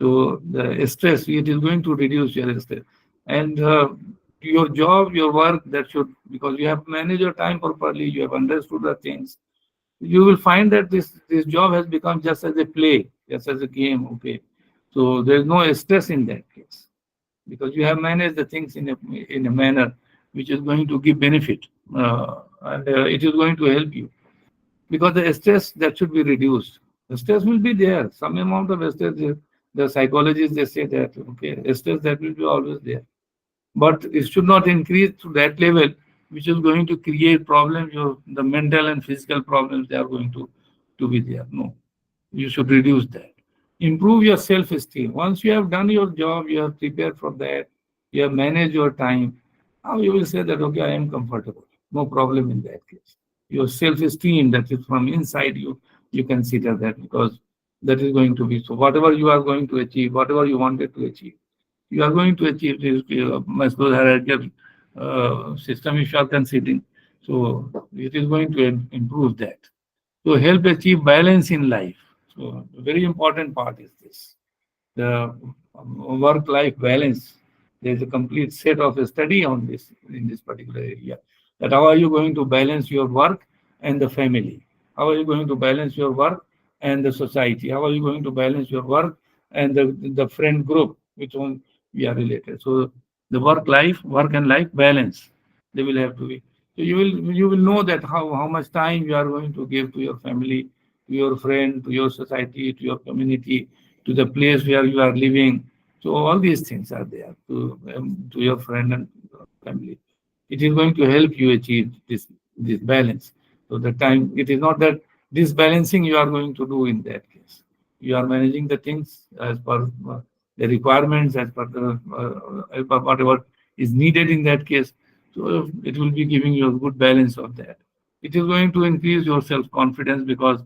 So the stress, it is going to reduce your stress. And your job, your work, that should, because you have managed your time properly, you have understood the things, you will find that this job has become just as a play, just as a game, okay. So there is no stress in that case, because you have managed the things in a manner which is going to give benefit, and it is going to help you, because the stress, that should be reduced. The stress will be there, some amount of stress. The psychologists, they say that okay, stress, that will be always there, but it should not increase to that level which is going to create problems. The mental and physical problems, they are going to be there. No, you should reduce that. Improve your self-esteem. Once you have done your job, you have prepared for that, you have managed your time, now you will say that, okay, I am comfortable. No problem in that case. Your self-esteem, that is from inside you consider that, because that is going to be so. Whatever you are going to achieve, whatever you wanted to achieve, you are going to achieve this Maslow's hierarchical system if you are considering. So it is going to improve that. So help achieve balance in life. So a very important part is this. The work-life balance. There is a complete set of a study on this in this particular area. That how are you going to balance your work and the family? How are you going to balance your work and the society? How are you going to balance your work and the friend group with whom we are related? So the work and life balance, they will have to be. So you will know that how much time you are going to give to your family, to your friend, to your society, to your community, to the place where you are living. So all these things are there to your friend and family. It is going to help you achieve this balance. So the time, it is not that this balancing you are going to do in that case. You are managing the things as per the requirements, as per whatever is needed in that case. So it will be giving you a good balance of that. It is going to increase your self-confidence, because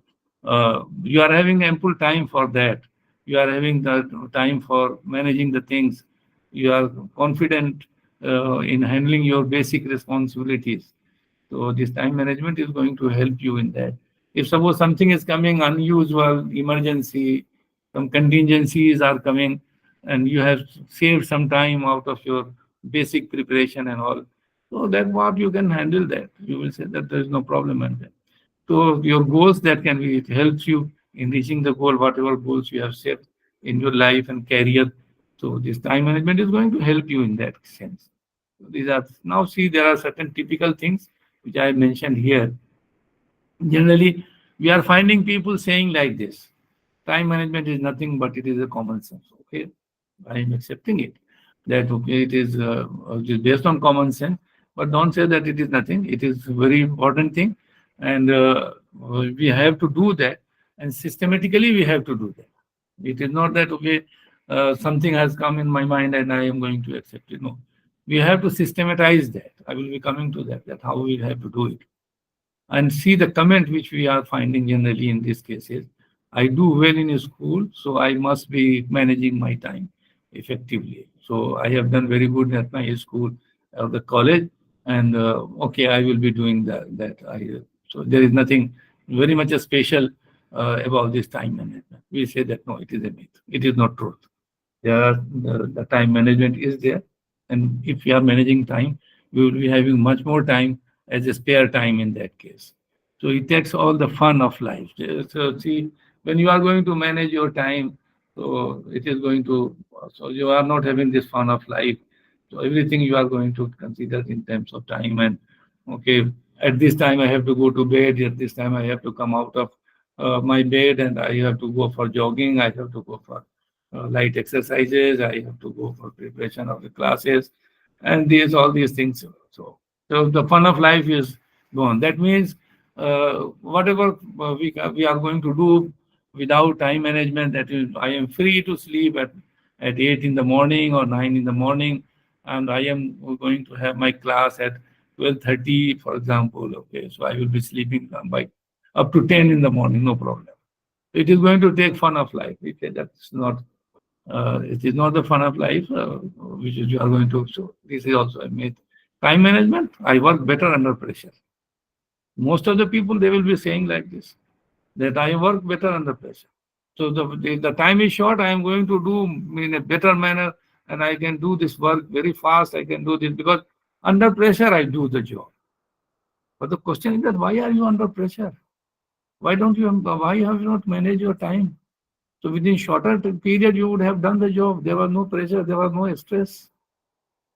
you are having ample time for that. You are having the time for managing the things. You are confident in handling your basic responsibilities. So this time management is going to help you in that. If suppose something is coming unusual, emergency, some contingencies are coming, and you have saved some time out of your basic preparation and all, so that what you can handle that. You will say that there is no problem in that. So your goals that can be, it helps you in reaching the goal, whatever goals you have set in your life and career. So this time management is going to help you in that sense. These are now see there are certain typical things which I mentioned here. Generally, we are finding people saying like this: time management is nothing but it is a common sense. Okay, I am accepting it. That okay, it is based on common sense, but don't say that it is nothing. It is a very important thing, and we have to do that, and systematically we have to do that. It is not that okay, something has come in my mind and I am going to accept it. No, we have to systematize that. I will be coming to that. That how we have to do it, and see the comment which we are finding generally in these cases. I do well in school, so I must be managing my time effectively. So I have done very good at my school or the college, and okay, I will be doing that. So there is nothing very much a special about this time management. We say that no, it is a myth. It is not truth. The time management is there, and if you are managing time, we will be having much more time as a spare time in that case. So it takes all the fun of life. So see, when you are going to manage your time, so it is going to, so you are not having this fun of life. So everything you are going to consider in terms of time, and okay, at this time I have to go to bed, at this time I have to come out of my bed, and I have to go for jogging, I have to go for light exercises, I have to go for preparation of the classes, and all these things. So the fun of life is gone. That means whatever we are going to do without time management, that is, I am free to sleep at 8 in the morning or 9 in the morning, and I am going to have my class at 12:30, for example. Okay, so I will be sleeping by up to 10 in the morning, no problem. It is going to take fun of life. We say that's not. It is not the fun of life, which is you are going to. So this is also a myth. Time management. I work better under pressure. Most of the people, they will be saying like this, that I work better under pressure. So the time is short, I am going to do in a better manner, and I can do this work very fast. I can do this because under pressure I do the job. But the question is that why are you under pressure? Why have you not managed your time? So within shorter period, you would have done the job. There was no pressure, there was no stress.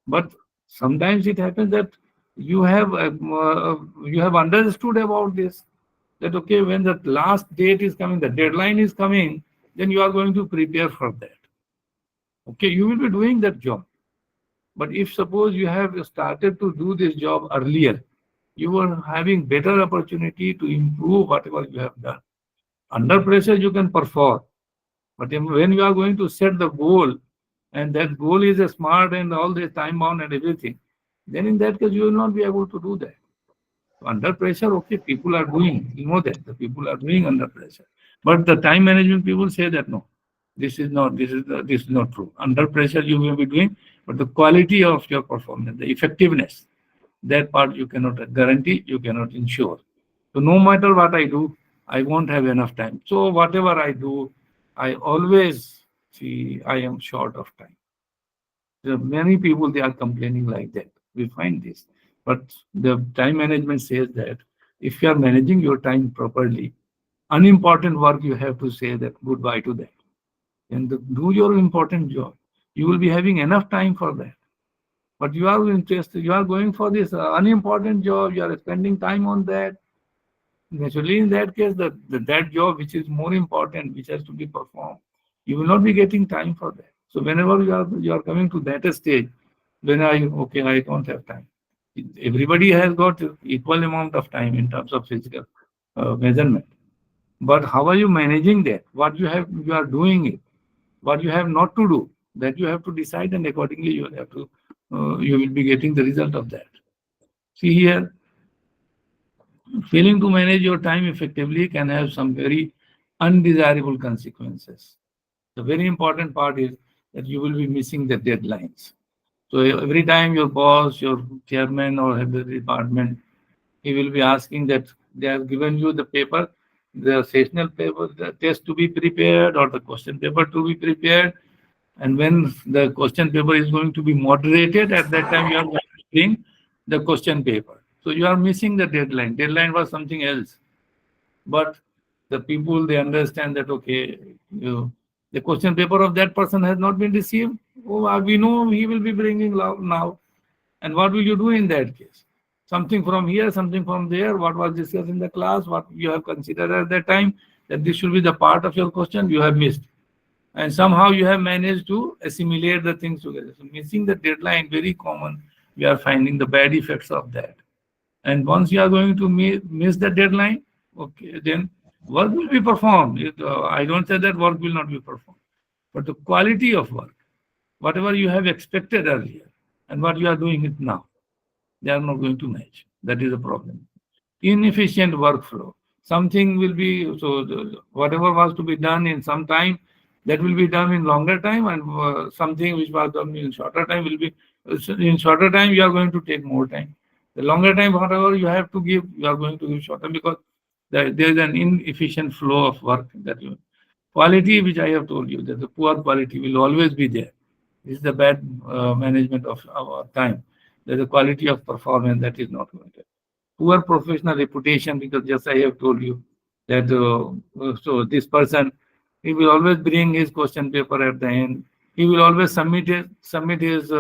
But sometimes it happens that you have understood about this, that okay, when the last date is coming, the deadline is coming, then you are going to prepare for that. Okay, you will be doing that job. But if suppose you have started to do this job earlier, you are having better opportunity to improve whatever you have done. Under pressure, you can perform. But when you are going to set the goal, and that goal is a smart and all the time bound and everything, then in that case, you will not be able to do that. So under pressure, okay, people are doing, you know that the people are doing under pressure. But the time management people say that no, this is not true. Under pressure, you will be doing, but the quality of your performance, the effectiveness, that part you cannot guarantee, you cannot ensure. So no matter what I do, I won't have enough time. So whatever I do, I always see I am short of time. There are many people, they are complaining like that. We find this. But the time management says that if you are managing your time properly, unimportant work, you have to say that goodbye to that. And do your important job. You will be having enough time for that. But you are interested, you are going for this unimportant job, you are spending time on that. Naturally, in that case, that job which is more important, which has to be performed, you will not be getting time for that. So whenever you are coming to that stage, then I don't have time. Everybody has got equal amount of time in terms of physical measurement. But how are you managing that? What you are doing it. What you have not to do, that you have to decide, and accordingly you will be getting the result of that. See here, failing to manage your time effectively can have some very undesirable consequences. The very important part is that you will be missing the deadlines. So every time your boss, your chairman or head of the department, he will be asking that they have given you the paper, the sessional paper, the test to be prepared or the question paper to be prepared. And when the question paper is going to be moderated, at that time you are going to bring the question paper. So you are missing the deadline. Deadline was something else. But the people, they understand that, okay, the question paper of that person has not been received. Oh, we know he will be bringing now. And what will you do in that case? Something from here, something from there, what was discussed in the class, what you have considered at that time, that this should be the part of your question, you have missed. And somehow you have managed to assimilate the things together. So missing the deadline, very common. We are finding the bad effects of that. And once you are going to miss the deadline, okay, then work will be performed. I don't say that work will not be performed, but the quality of work, whatever you have expected earlier and what you are doing it now, they are not going to match. That is the problem. Inefficient workflow. Something will be, so whatever was to be done in some time, that will be done in longer time, and something which was done in shorter time will be, in shorter time you are going to take more time. The longer time, whatever you have to give, you are going to give shorter, because there is an inefficient flow of work. That you, quality, which I have told you, that the poor quality will always be there. This is the bad management of our time. There is a quality of performance that is not going to. Poor professional reputation, because just I have told you that so this person, he will always bring his question paper at the end. He will always submit his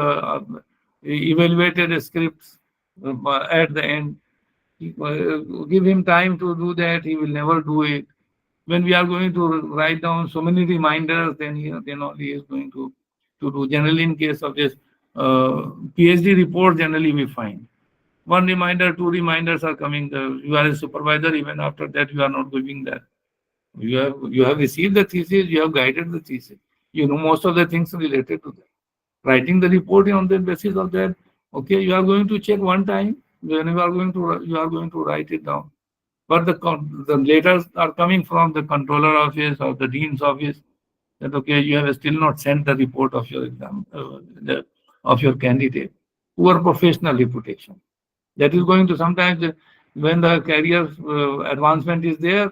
evaluated scripts at the end. Give him time to do that. He will never do it. When we are going to write down so many reminders, then only he is going to do. Generally, in case of this PhD report, generally we find one reminder, two reminders are coming. You are a supervisor. Even after that, you are not giving that. You have received the thesis. You have guided the thesis. You know most of the things related to that. Writing the report on the basis of that. Okay, you are going to check one time. When you are going to write it down. But the letters are coming from the controller office or the dean's office. That okay, you have still not sent the report of your exam, of your candidate. Poor professional reputation. That is going to sometimes, when the career advancement is there,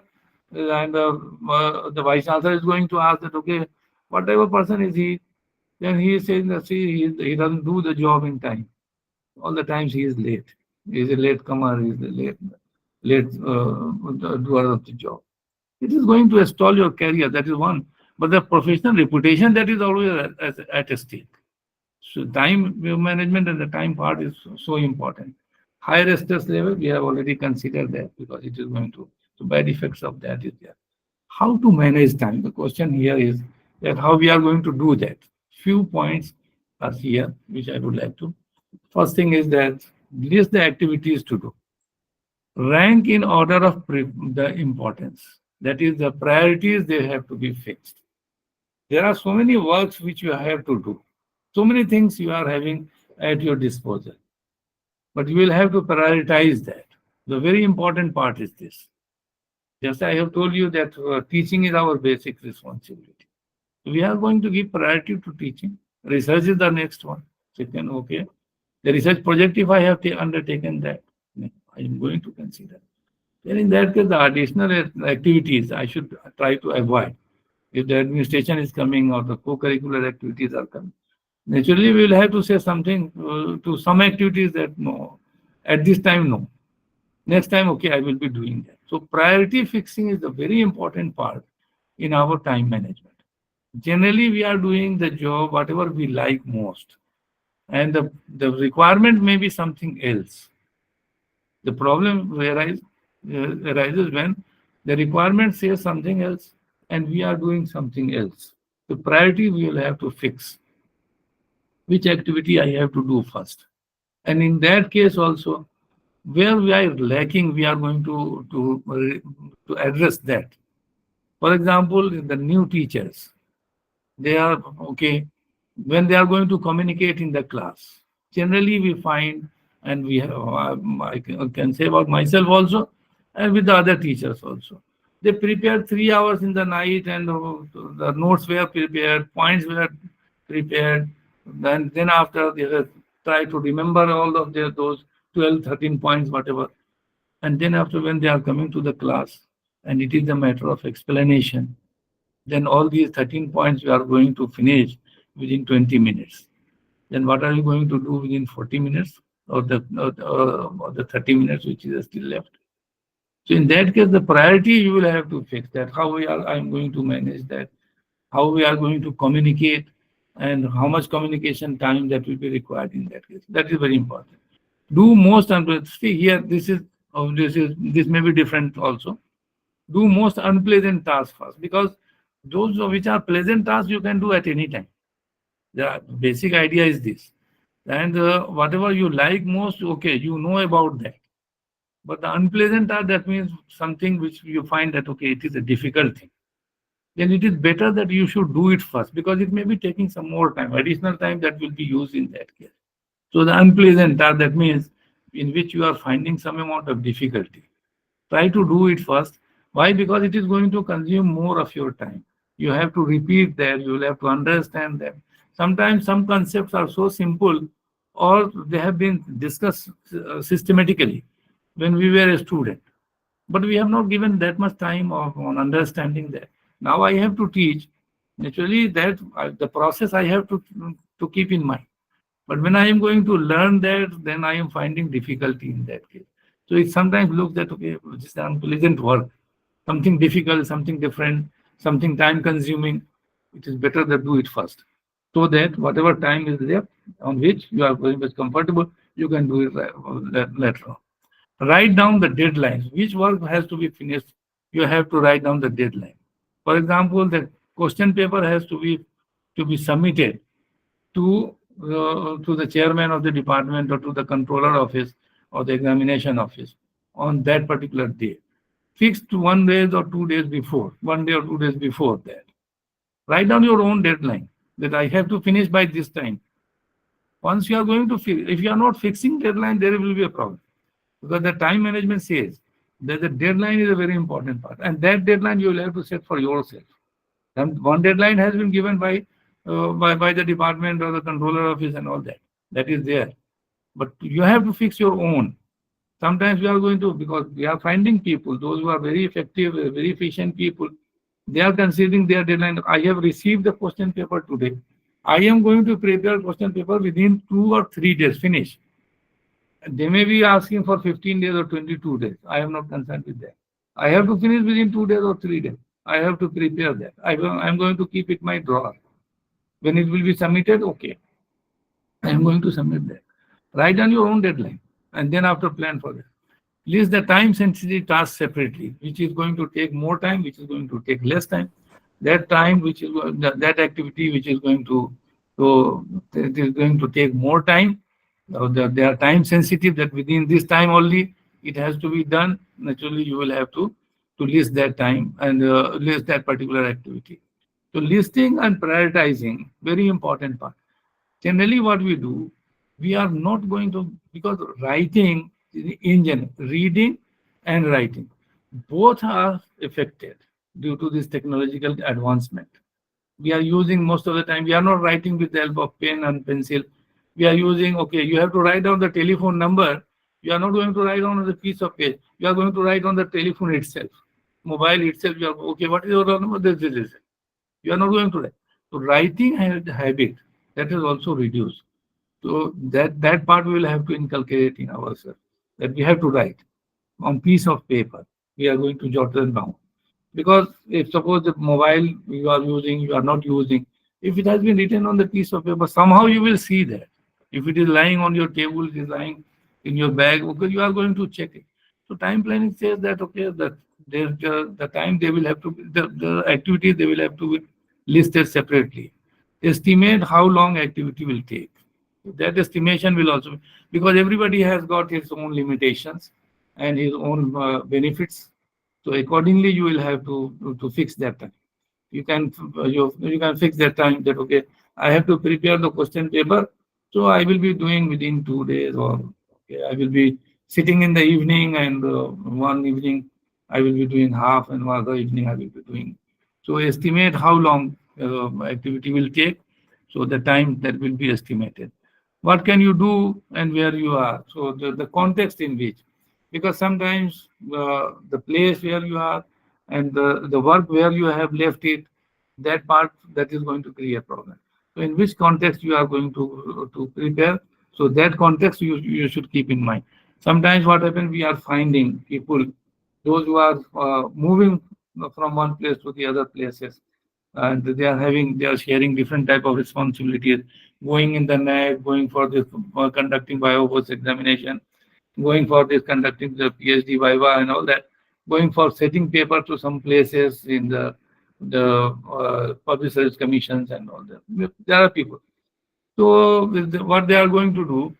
and the vice chancellor is going to ask that, okay, what type of person is he? Then he is saying that, see, he doesn't do the job in time. All the times he is late. He is a late comer. He is a late doer of the job. It is going to stall your career. That is one. But the professional reputation, that is always at stake. So time management and the time part is so important. Higher stress level, we have already considered that, because it is going to, so bad effects of that is there. How to manage time? The question here is that how we are going to do that. Few points are here, which I would like to. First thing is that list the activities to do. Rank in order of the importance. That is, the priorities, they have to be fixed. There are so many works which you have to do. So many things you are having at your disposal. But you will have to prioritize that. The very important part is this. Just I have told you that teaching is our basic responsibility. We are going to give priority to teaching. Research is the next one. Second, okay. The research project, if I have undertaken that, I am going to consider. Then in that case, the additional activities I should try to avoid. If the administration is coming or the co-curricular activities are coming, naturally we will have to say something to some activities that no, at this time no. Next time, okay, I will be doing that. So priority fixing is a very important part in our time management. Generally, we are doing the job, whatever we like most. And the requirement may be something else. The problem arises when the requirement says something else and we are doing something else. The priority we will have to fix. Which activity I have to do first. And in that case also, where we are lacking, we are going to address that. For example, the new teachers, they are, okay, when they are going to communicate in the class, generally we find, and we have, I can say about myself also, and with the other teachers also. They prepared 3 hours in the night, and the notes were prepared, points were prepared, Then after they will try to remember all of those 12, 13 points, whatever. And then after when they are coming to the class and it is a matter of explanation, then all these 13 points you are going to finish within 20 minutes. Then what are you going to do within 40 minutes or the 30 minutes which is still left? So in that case, the priority you will have to fix that. I'm going to manage that, how we are going to communicate, and how much communication time that will be required in that case. That is very important. Do most see here. This may be different also. Do most unpleasant tasks first, because those which are pleasant tasks you can do at any time. The basic idea is this, and whatever you like most, okay, you know about that. But the unpleasant task, that means something which you find that okay, it is a difficult thing. Then it is better that you should do it first, because it may be taking some more time, additional time that will be used in that case. So the unpleasant task, that means in which you are finding some amount of difficulty, try to do it first. Why? Because it is going to consume more of your time. You have to repeat that, you will have to understand them. Sometimes some concepts are so simple, or they have been discussed systematically when we were a student, but we have not given that much time on understanding that. Now I have to teach. Naturally, that the process I have to keep in mind. But when I am going to learn that, then I am finding difficulty in that case. So it sometimes looks that, okay, this is unpleasant work, something difficult, something different, something time consuming. It is better that do it first, so that whatever time is there on which you are very much comfortable, you can do it later on. Write down the deadlines. Which work has to be finished? You have to write down the deadline. For example, the question paper has to be submitted to the chairman of the department or to the controller office or the examination office on that particular day. Fixed 1 day or 2 days before, 1 day or 2 days before that. Write down your own deadline that I have to finish by this time. Once you are going to if you are not fixing deadline, there will be a problem. Because the time management says that the deadline is a very important part. And that deadline you will have to set for yourself. And one deadline has been given by the department or the controller office and all that. That is there. But you have to fix your own. Sometimes we are going to, because we are finding people, those who are very effective, very efficient people, they are considering their deadline. I have received the question paper today. I am going to prepare question paper within 2 or 3 days, finish. They may be asking for 15 days or 22 days. I am not concerned with that. I have to finish within 2 days or 3 days. I have to prepare that. I am going to keep it in my drawer. When it will be submitted, okay, I am going to submit that. Write down your own deadline and then after plan for that. List the time sensitive tasks separately, which is going to take more time, which is going to take less time. That time, which is that activity, which is going to take more time. They are time sensitive, that within this time only it has to be done. Naturally, you will have to list that time and list that particular activity. So listing and prioritizing, very important part. Generally, what we do, we are not going to, because writing, in general, reading and writing, both are affected due to this technological advancement. We are using most of the time, we are not writing with the help of pen and pencil. We are using, okay, you have to write down the telephone number. You are not going to write on the piece of page. You are going to write on the telephone itself, mobile itself. You are, okay, what is your number? This. You are not going to write. So writing habit, that is also reduced. So that part we will have to inculcate in ourselves, that we have to write on piece of paper. We are going to jot them down. Because if suppose the mobile you are using, you are not using, if it has been written on the piece of paper, somehow you will see that. If it is lying on your table, it is lying in your bag, okay, you are going to check it. So time planning says that, okay, that the time they will have to, the activity they will have to be listed separately. Estimate how long activity will take. That estimation will also, because everybody has got his own limitations and his own benefits. So accordingly, you will have to fix that time. You can fix that time, that okay, I have to prepare the question paper, so I will be doing within 2 days, or okay, I will be sitting in the evening, and one evening I will be doing half, and one other evening I will be doing. So estimate how long activity will take, So the time that will be estimated. What can you do and where you are? So the context in which, because sometimes the place where you are and the work where you have left it, that part that is going to create problem. So in which context you are going to prepare? So that context you should keep in mind. Sometimes what happens, we are finding people, those who are moving from one place to the other places, and they are sharing different type of responsibilities, going in the night, going for this conducting bio examination, going for this conducting the PhD viva and all that, going for setting paper to some places in the public service commissions and all that. There are people. So what they are going to do,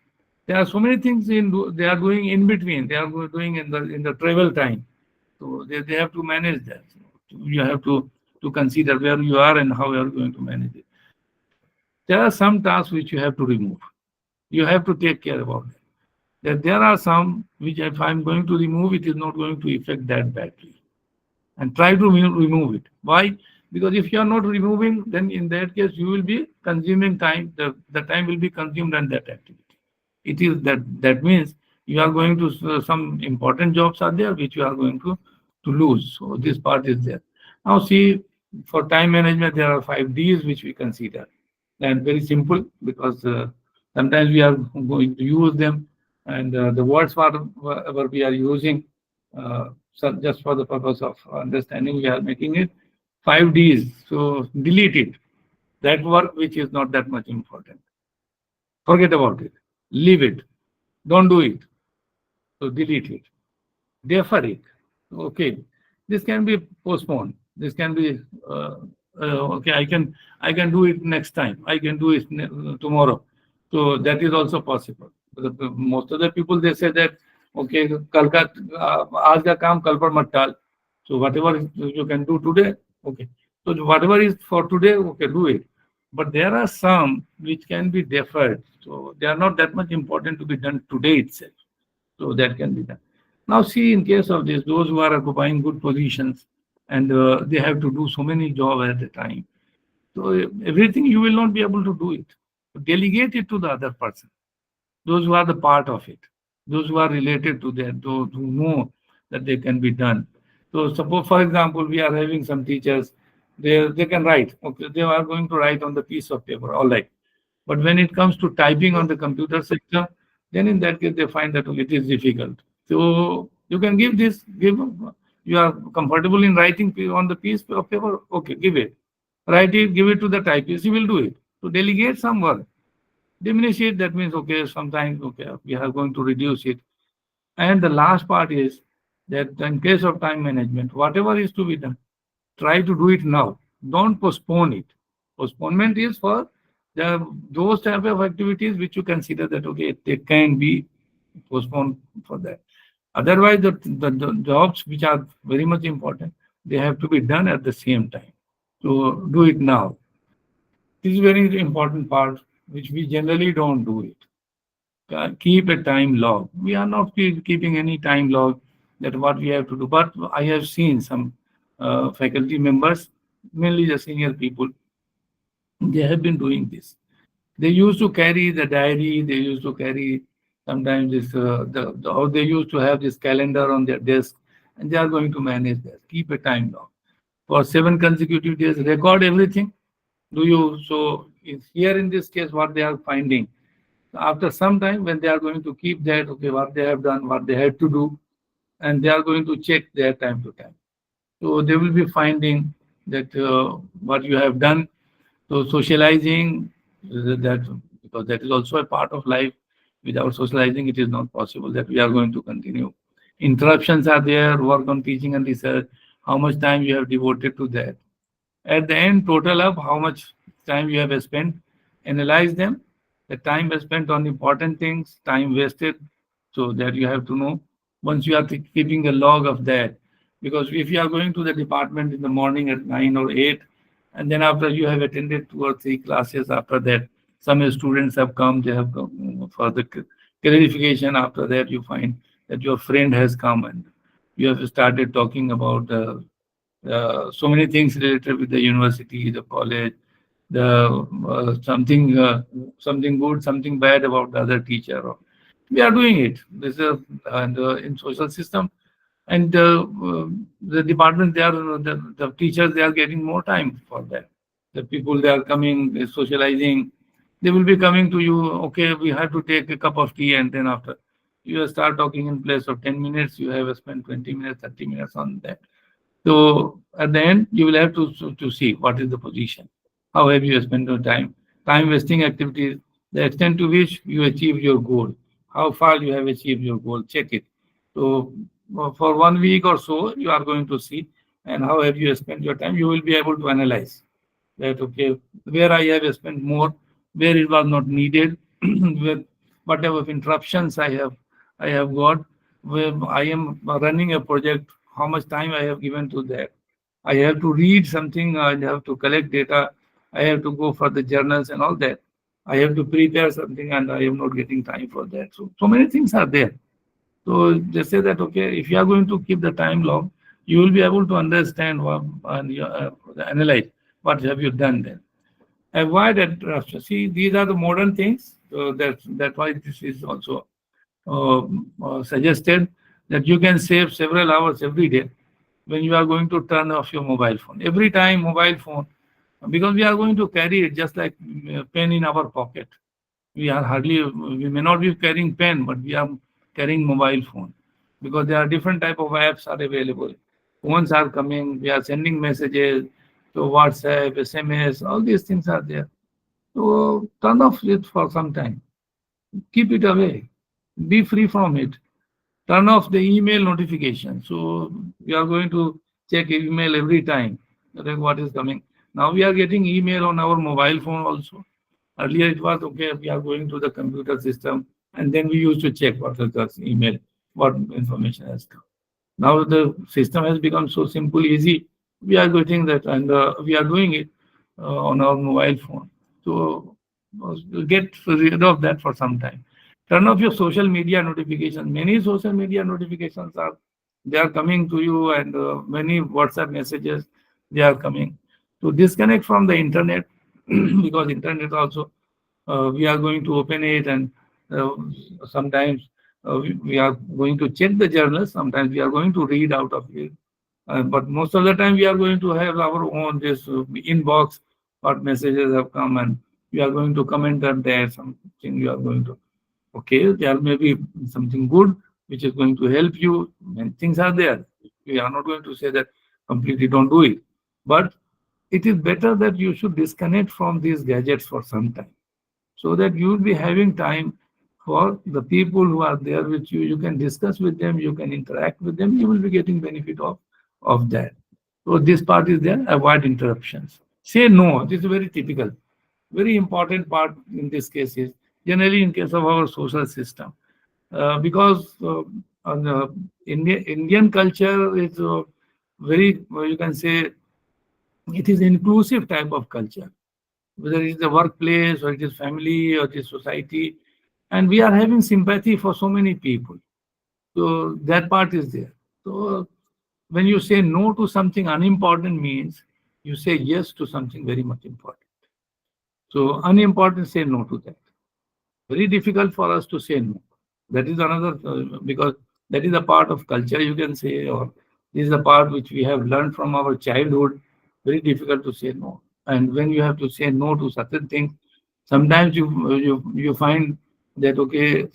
there are so many things they are doing in between. They are doing in the travel time. So they have to manage that. You have to consider where you are and how you are going to manage it. There are some tasks which you have to remove. You have to take care about it. There are some which if I'm going to remove, it is not going to affect that badly. And try to remove it. Why? Because if you are not removing, then in that case, you will be consuming time. The time will be consumed on that activity. It is that means you are going to some important jobs are there which you are going to lose. So this part is there. Now see, for time management, there are 5 Ds which we consider. And very simple because sometimes we are going to use them and the words whatever we are using, so just for the purpose of understanding, we are making it 5 Ds. So delete it. That work which is not that much important. Forget about it. Leave it. Don't do it. So delete it. Defer it. Okay. This can be postponed. This can be okay. I can do it next time. I can do it tomorrow. So that is also possible. Most of the people they say that okay, कल का आज का काम कल पर मत टाल. So whatever you can do today, okay. So whatever is for today, okay, do it. But there are some which can be deferred. So they are not that much important to be done today itself. So that can be done. Now see, in case of this, those who are occupying good positions and they have to do so many jobs at a time. So everything you will not be able to do it. Delegate it to the other person. Those who are the part of it. Those who are related to that, those who know that they can be done. So suppose, for example, we are having some teachers, they can write. Okay, they are going to write on the piece of paper, all right. But when it comes to typing on the computer system, then in that case they find that it is difficult. So you can give you are comfortable in writing on the piece of paper, okay, give it. Write it, give it to the typist, he will do it. So delegate some work. Diminish it, that means okay, sometimes okay, we are going to reduce it. And the last part is that in case of time management, whatever is to be done, try to do it now. Don't postpone it. Postponement is for those type of activities which you consider that okay, they can be postponed for that. Otherwise, the jobs which are very much important, they have to be done at the same time. So do it now. This is very important part which we generally don't do it. Keep a time log. We are not keeping any time log that what we have to do. But I have seen some faculty members, mainly the senior people, they have been doing this. They used to carry the diary. They used to carry sometimes this or they used to have this calendar on their desk, and they are going to manage that. Keep a time log for 7 consecutive days. Record everything. Do you so? Here in this case, what they are finding after some time when they are going to keep that, okay, what they have done, what they had to do, and they are going to check their time to time. So they will be finding that what you have done. So socializing, that because that is also a part of life. Without socializing, it is not possible that we are going to continue. Interruptions are there, work on teaching and research, how much time you have devoted to that. At the end, total up how much time you have spent, analyze them, the time spent on important things, time wasted, so that you have to know. Once you are keeping a log of that, because if you are going to the department in the morning at 9 or 8, and then after you have attended 2 or 3 classes after that, some students have come, they have come for the clarification. After that, you find that your friend has come and you have started talking about so many things related with the university, the college, something good, something bad about the other teacher. We are doing it. This is and in social system, and the department they are the teachers they are getting more time for that. The people they are coming socializing, they will be coming to you. Okay, we have to take a cup of tea, and then after you start talking in place of 10 minutes, you have spent 20 minutes, 30 minutes on that. So at the end, you will have to see what is the position. How have you spent your time? Time wasting activities, the extent to which you achieve your goal. How far you have achieved your goal. Check it. So for 1 week or so, you are going to see and how have you spent your time. You will be able to analyze that okay, where I have spent more, where it was not needed, with whatever interruptions I have got, where I am running a project, how much time I have given to that. I have to read something, I have to collect data, I have to go for the journals and all that. I have to prepare something and I am not getting time for that. So many things are there. So they say that okay, if you are going to keep the time log, you will be able to understand what, and analyze what have you done then. Avoid interruption. See, these are the modern things. So that's why this is also suggested that you can save several hours every day when you are going to turn off your mobile phone. Every time mobile phone, because we are going to carry it just like pen in our pocket. We may not be carrying pen, but we are carrying mobile phone because there are different type of apps are available. Phones are coming, we are sending messages to WhatsApp, SMS, all these things are there. So turn off it for some time. Keep it away. Be free from it. Turn off the email notification. So we are going to check email every time. Like what is coming. Now we are getting email on our mobile phone also. Earlier it was okay, we are going to the computer system and then we used to check what is the email, what information has come. Now the system has become so simple, easy. We are getting that and we are doing it on our mobile phone. So get rid of that for some time. Turn off your social media notifications. Many social media notifications they are coming to you and many WhatsApp messages they are coming. To disconnect from the internet because internet also we are going to open it and uh, sometimes we are going to check the journals. Sometimes we are going to read out of it. But most of the time we are going to have our own this inbox, what messages have come and we are going to comment on there, something we are going to, okay, there may be something good which is going to help you and things are there. We are not going to say that completely don't do it. But it is better that you should disconnect from these gadgets for some time so that you will be having time for the people who are there with you. You can discuss with them, you can interact with them, you will be getting benefit of that. So this part is there, avoid interruptions. Say no, this is very typical. Very important part in this case is generally in case of our social system. Because on the Indian culture is very, you can say, it is inclusive type of culture whether it is the workplace or it is family or it is society. And we are having sympathy for so many people. So that part is there. So when you say no to something unimportant means you say yes to something very much important. So unimportant, say no to that. Very difficult for us to say no. That is another, because that is a part of culture, you can say, or this is a part which we have learned from our childhood. Very difficult to say no. And when you have to say no to certain things, sometimes you find that okay,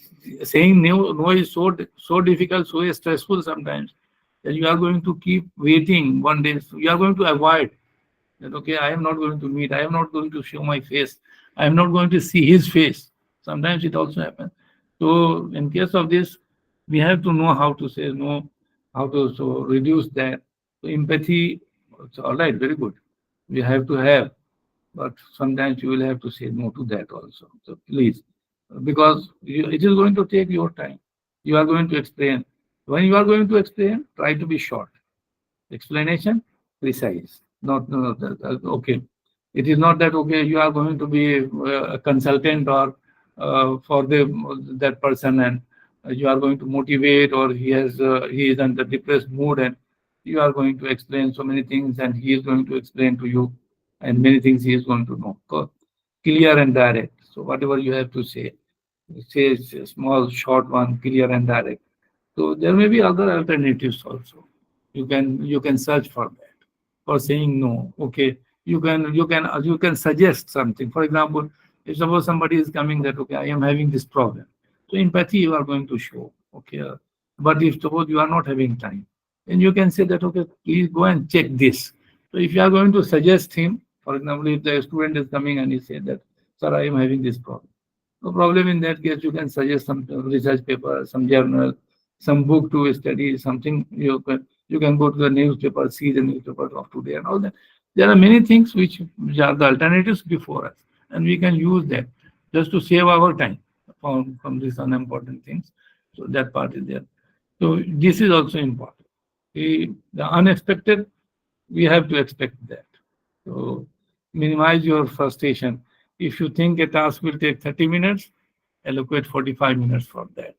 saying no is so difficult, so stressful sometimes that you are going to keep waiting one day. So you are going to avoid that okay, I am not going to meet, I am not going to show my face, I am not going to see his face. Sometimes it also happens. So in case of this, we have to know how to say no, how to so reduce that. So empathy, it's all right, very good. We have to have, but sometimes you will have to say no to that also. So please, because it is going to take your time. You are going to explain. When you are going to explain, try to be short. Explanation precise, not okay. It is not that okay you are going to be a consultant or for that person and you are going to motivate or he is under depressed mood and you are going to explain so many things and he is going to explain to you. and many things he is going to know. Clear and direct. So whatever you have to say a small, short one, clear and direct. So there may be other alternatives also. You can search for that. For saying no, okay, you can suggest something. For example, if suppose somebody is coming that okay, I am having this problem. So empathy you are going to show, okay. But if suppose you are not having time, then you can say that okay, please go and check this. So if you are going to suggest him, for example, if the student is coming and he said that, sir, I am having this problem. No problem in that case, you can suggest some research paper, some journal, some book to study, something you can go to the newspaper, see the newspaper of today and all that. There are many things which are the alternatives before us, and we can use that just to save our time from these unimportant things. So that part is there. So this is also important. The unexpected, we have to expect that. So minimize your frustration. If you think a task will take 30 minutes, allocate 45 minutes for that.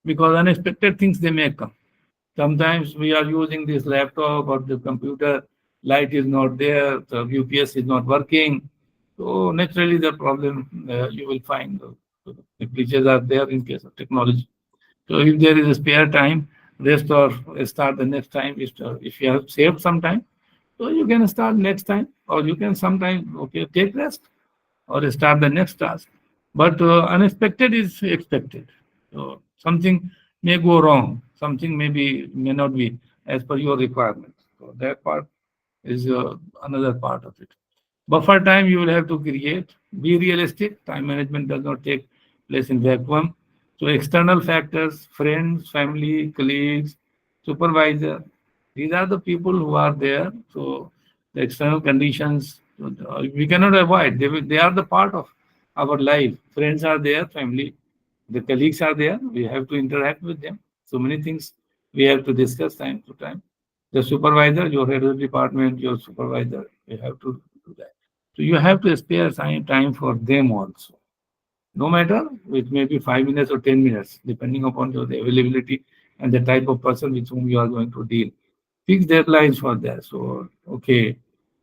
Because unexpected things, they may come. Sometimes we are using this laptop or the computer, light is not there, the UPS is not working. So naturally the problem you will find the glitches are there in case of technology. So if there is a spare time, rest or start the next time. If you have saved some time, so you can start next time, or you can sometime okay take rest or start the next task. But unexpected is expected. So something may go wrong. Something may not be as per your requirements. So that part is another part of it. Buffer time you will have to create. Be realistic. Time management does not take place in vacuum. So external factors, friends, family, colleagues, supervisor, these are the people who are there. So the external conditions we cannot avoid. They are the part of our life. Friends are there, family, the colleagues are there. We have to interact with them. So many things we have to discuss time to time. The supervisor, your head of the department, your supervisor, you have to do that. So you have to spare time for them also. No matter it may be 5 minutes or 10 minutes, depending upon the availability and the type of person with whom you are going to deal. Fix deadlines for that. So okay,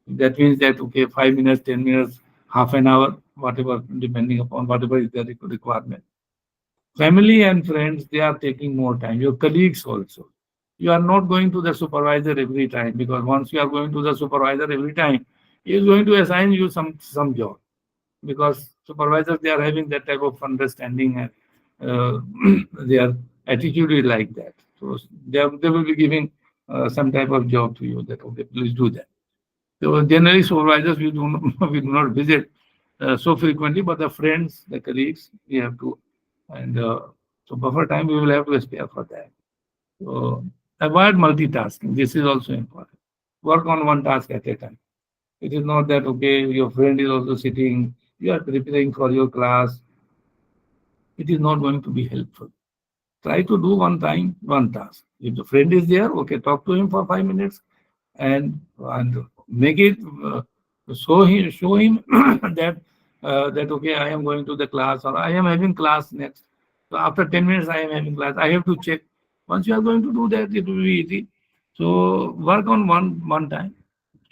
that means that okay, 5 minutes, 10 minutes, half an hour, whatever, depending upon whatever is the requirement. Family and friends, they are taking more time. Your colleagues also. You are not going to the supervisor every time, because once you are going to the supervisor every time, he is going to assign you some job, because supervisors, they are having that type of understanding, and their attitude is like that. So they will be giving some type of job to you that okay, please do that. So generally supervisors we do not, we do not visit so frequently, but the friends, the colleagues, we have to. And so buffer time we will have to spare for that. So avoid multitasking. This is also important. Work on one task at a time. It is not that okay, your friend is also sitting, you are preparing for your class. It is not going to be helpful. Try to do one time, one task. If the friend is there, okay, talk to him for 5 minutes, and make it show him that okay, I am going to the class, or I am having class next. So after 10 minutes, I am having class. I have to check. Once you are going to do that, it will be easy. So work on one time.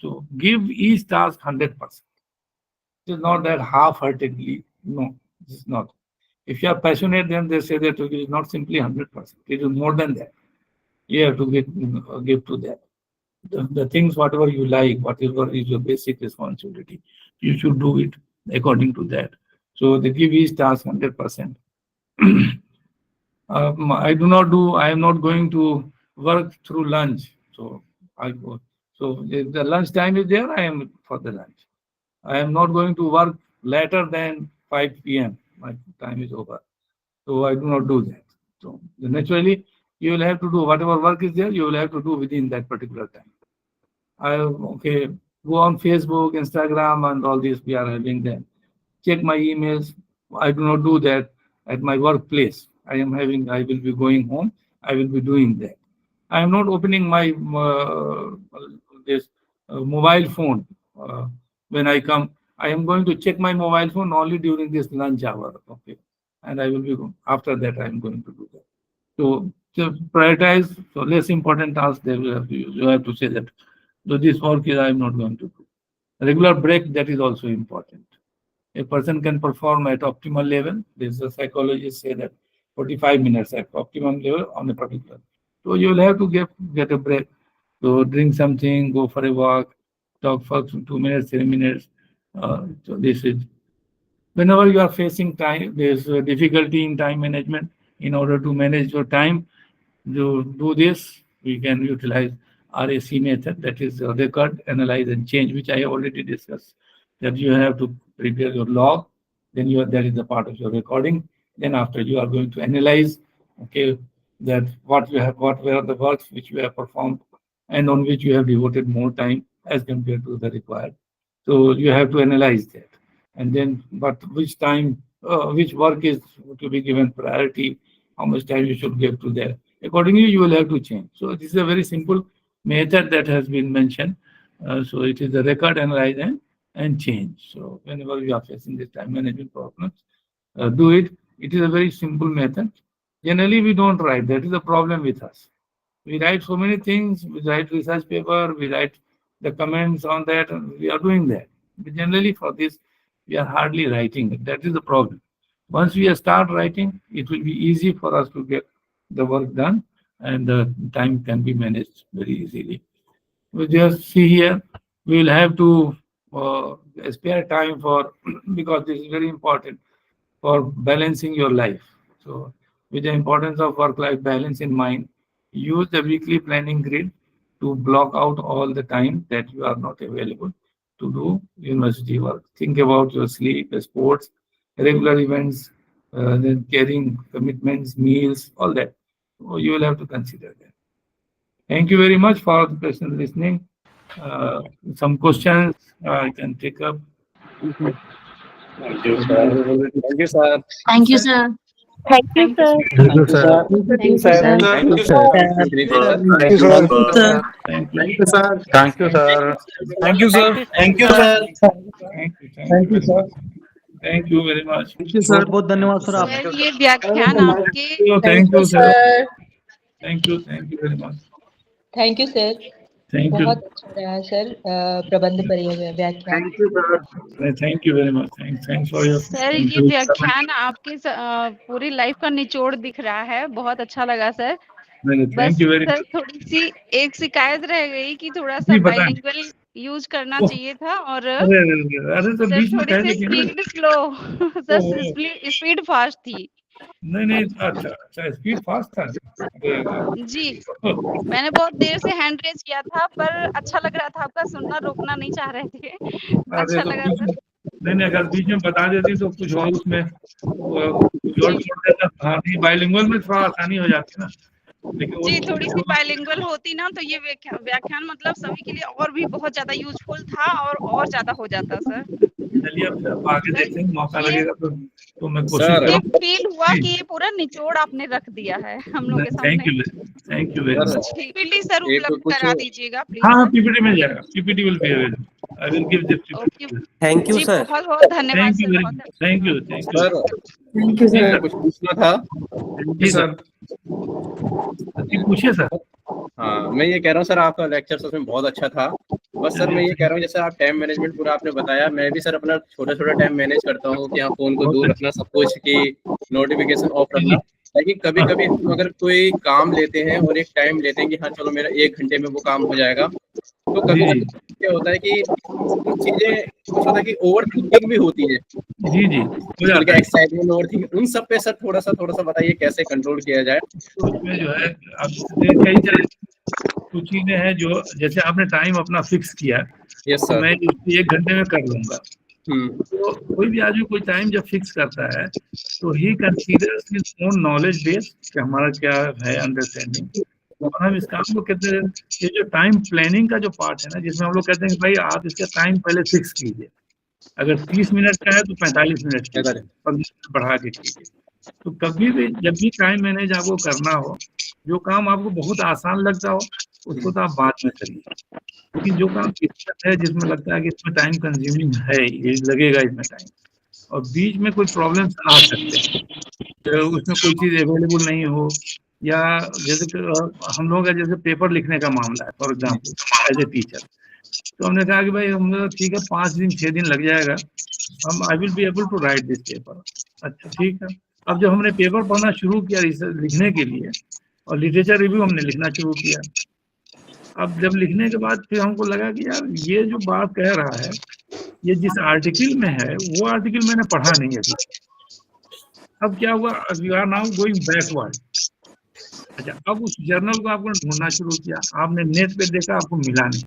So give each task 100%. It is not that half-heartedly. No, this is not. If you are passionate, then they say that it is not simply 100%. It is more than that. You have to give to that. The things, whatever you like, whatever is your basic responsibility, you should do it according to that. So they give each task 100%. I am not going to work through lunch. So I go. So if the lunch time is there, I am for the lunch. I am not going to work later than 5 p.m. My time is over. So I do not do that. So naturally, you will have to do whatever work is there, you will have to do within that particular time. Okay, go on Facebook, Instagram, and all these we are having them. Check my emails. I do not do that at my workplace. I will be going home. I will be doing that. I am not opening my this mobile phone when I come. I am going to check my mobile phone only during this lunch hour. Okay, and I will be after that. I am going to do that. So prioritize. So less important tasks they will have to use. You have to say that. So this work is I am not going to do. Regular break, that is also important. A person can perform at optimal level. There's a psychologist say that 45 minutes at optimum level on a particular. So you will have to get a break. So drink something, go for a walk, talk for 2 minutes, 3 minutes. So this is whenever you are facing time, there's a difficulty in time management. In order to manage your time, to do this, we can utilize RAC method, that is record, analyze, and change, which I already discussed. That you have to prepare your log, then that is the part of your recording. Then after you are going to analyze, okay, that what were the works which you have performed, and on which you have devoted more time as compared to the required. So you have to analyze that, and then but which work is to be given priority, how much time you should give to that. Accordingly, you will have to change. So this is a very simple method that has been mentioned. So it is the record, analyze, and change. So whenever you are facing this time management problems, do it. It is a very simple method. Generally, we don't write. That is the problem with us. We write so many things. We write research paper. We write the comments on that. And we are doing that. But generally, for this, we are hardly writing. That is the problem. Once we start writing, it will be easy for us to get the work done, and the time can be managed very easily. We just see here, we will have to spare time for because this is very important for balancing your life. So, with the importance of work-life balance in mind, use the weekly planning grid to block out all the time that you are not available to do university work. Think about your sleep, sports, regular events, then caring commitments, meals, all that. So you will have to consider that. Thank you very much for the person listening. Some questions I can take up. Thank you, sir. Thank you, sir. Thank you, sir. Thank you, sir. Thank you, sir. Thank you, sir. Thank you, sir. Good evening, sir. Thank you, sir. Thank you. Thank you, sir. Thank you, sir. Thank you, sir. Thank you, sir. Thank you. Thank you, very sir. much. Thank you very much. Thank you, sir. बहुत धन्यवाद sir आप sir ये व्याख्यान आपके Thank you, sir. sir. Thank you very much. Thank you, sir. Thank you. बहुत अच्छा रहा sir प्रबंध व्याख्यान. Thank you very much. Thanks for your. Sir ये व्याख्यान आपके पूरी लाइफ का निचोड़ दिख रहा है. बहुत अच्छा लगा सर. Thank बस you very सर much. थोड़ी सी एक शिकायत रह गई कि थोड़ा सा जी, बताएं. बाइलिंगुअल यूज करना चाहिए था और अरे तो सर बीच में थोड़ी कह सी देती ना. Speed slow sir speed fast थी. नहीं अच्छा स्पीड फास्ट था. जी मैंने बहुत देर से हैंड रेज किया था पर अच्छा लग रहा था आपका सुनना. रोकना नहीं चाह रहे थे. अच्छा लगा सर. नहीं अगर बीच में बता देती तो कुछ और उसमें कुछ और छोड़ देता. हाँ नहीं, बाइलिंगुअल में थोड़ा आसानी हो जाती ना. लेकिन जी थोड़ी सी बाइलिंगुअल होती ना तो ये व्याख्यान मतलब सभी के लिए और भी बहुत ज्यादा यूजफुल था और ज्यादा हो जाता सर. चलिए अब आगे देखेंगे, मौका लगेगा तो मैं कोशिश सर, ये करूँगा. फील हुआ कि ये पूरा निचोड़ आपने रख दिया है हम लोग के सामने. Thank you very much. PPT sir उपलब्ध करा दीजिएगा प्लीज. हाँ पीपीटी मिल जाएगा. PPT will be available. I will give this PPT. Thank you ji sir. बहुत बहुत धन्यवाद thank you sir. Thank you sir, Thank you, sir. कुछ पूछना था. जी सर. पूछिए सर. हाँ, मैं ये कह रहा हूँ सर, आपका लेक्चर सच में बहुत अच्छा था. बस सर मैं ये कह रहा हूँ जैसे आप टाइम मैनेजमेंट पूरा आपने बताया, मैं भी सर अपना छोटा टाइम मैनेज करता हूँ कि हाँ फोन को दूर रखना, सब कुछ की नोटिफिकेशन ऑफ रखना. लेकिन कभी कभी हम अगर कोई काम लेते हैं और एक टाइम लेते हैं कि हाँ चलो मेरा 1 घंटे में वो काम हो जाएगा, तो कभी कभी क्या होता है कि कुछ चीजें कुछ होता है कि ओवर थिंकिंग भी होती है. जी एक्साइटमेंट ओवर थिंकिंग, उन सब पे सर थोड़ा सा बताइए कैसे कंट्रोल किया जाए. तो उसमें जो है अब कई तरह कुछ चीजें हैं जो जैसे आपने टाइम अपना फिक्स किया. यस तो सर. मैं 1 घंटे में कर लूंगा. तो कोई भी आदमी कोई टाइम जब फिक्स करता है तो he considers his own knowledge base कि हमारा क्या है अंडरस्टैंडिंग. और हम इस काम को कहते हैं, ये जो टाइम प्लानिंग का जो पार्ट है ना, जिसमें हम लोग कहते हैं कि भाई आप इसका टाइम पहले फिक्स कीजिए. अगर 30 मिनट का है तो 45 मिनट कीजिए, 15 मिनट बढ़ा के कीजिए. तो कभी भी जब भी टाइम मैनेज आपको करना हो, जो काम आपको बहुत आसान लगता हो उसको तो आप बाद में करिए. लेकिन जो काम है जिसमें लगता है कि इसमें टाइम कंज्यूमिंग है, ये लगेगा इसमें टाइम, और बीच में कोई प्रॉब्लम्स आ सकते हैं, तो उसमें कोई चीज़ अवेलेबल नहीं हो, या जैसे हम लोग का जैसे पेपर लिखने का मामला है for example as a teacher, तो हमने कहा कि भाई हमने ठीक है 5 दिन 6 दिन लग जाएगा, हम I will be able to write this paper. अच्छा ठीक है। अब जब हमने पेपर पढ़ना शुरू किया रिसर्च लिखने के लिए और लिटरेचर रिव्यू हमने लिखना शुरू किया, अब जब लिखने के बाद फिर हमको लगा कि यार ये जो बात कह रहा है ये जिस आर्टिकल में है वो आर्टिकल मैंने पढ़ा नहीं अभी। अब क्या हुआ, you are now going backward. अच्छा, अब उस जर्नल को आपने ढूंढना शुरू किया, आपने नेट पे देखा, आपको मिला नहीं।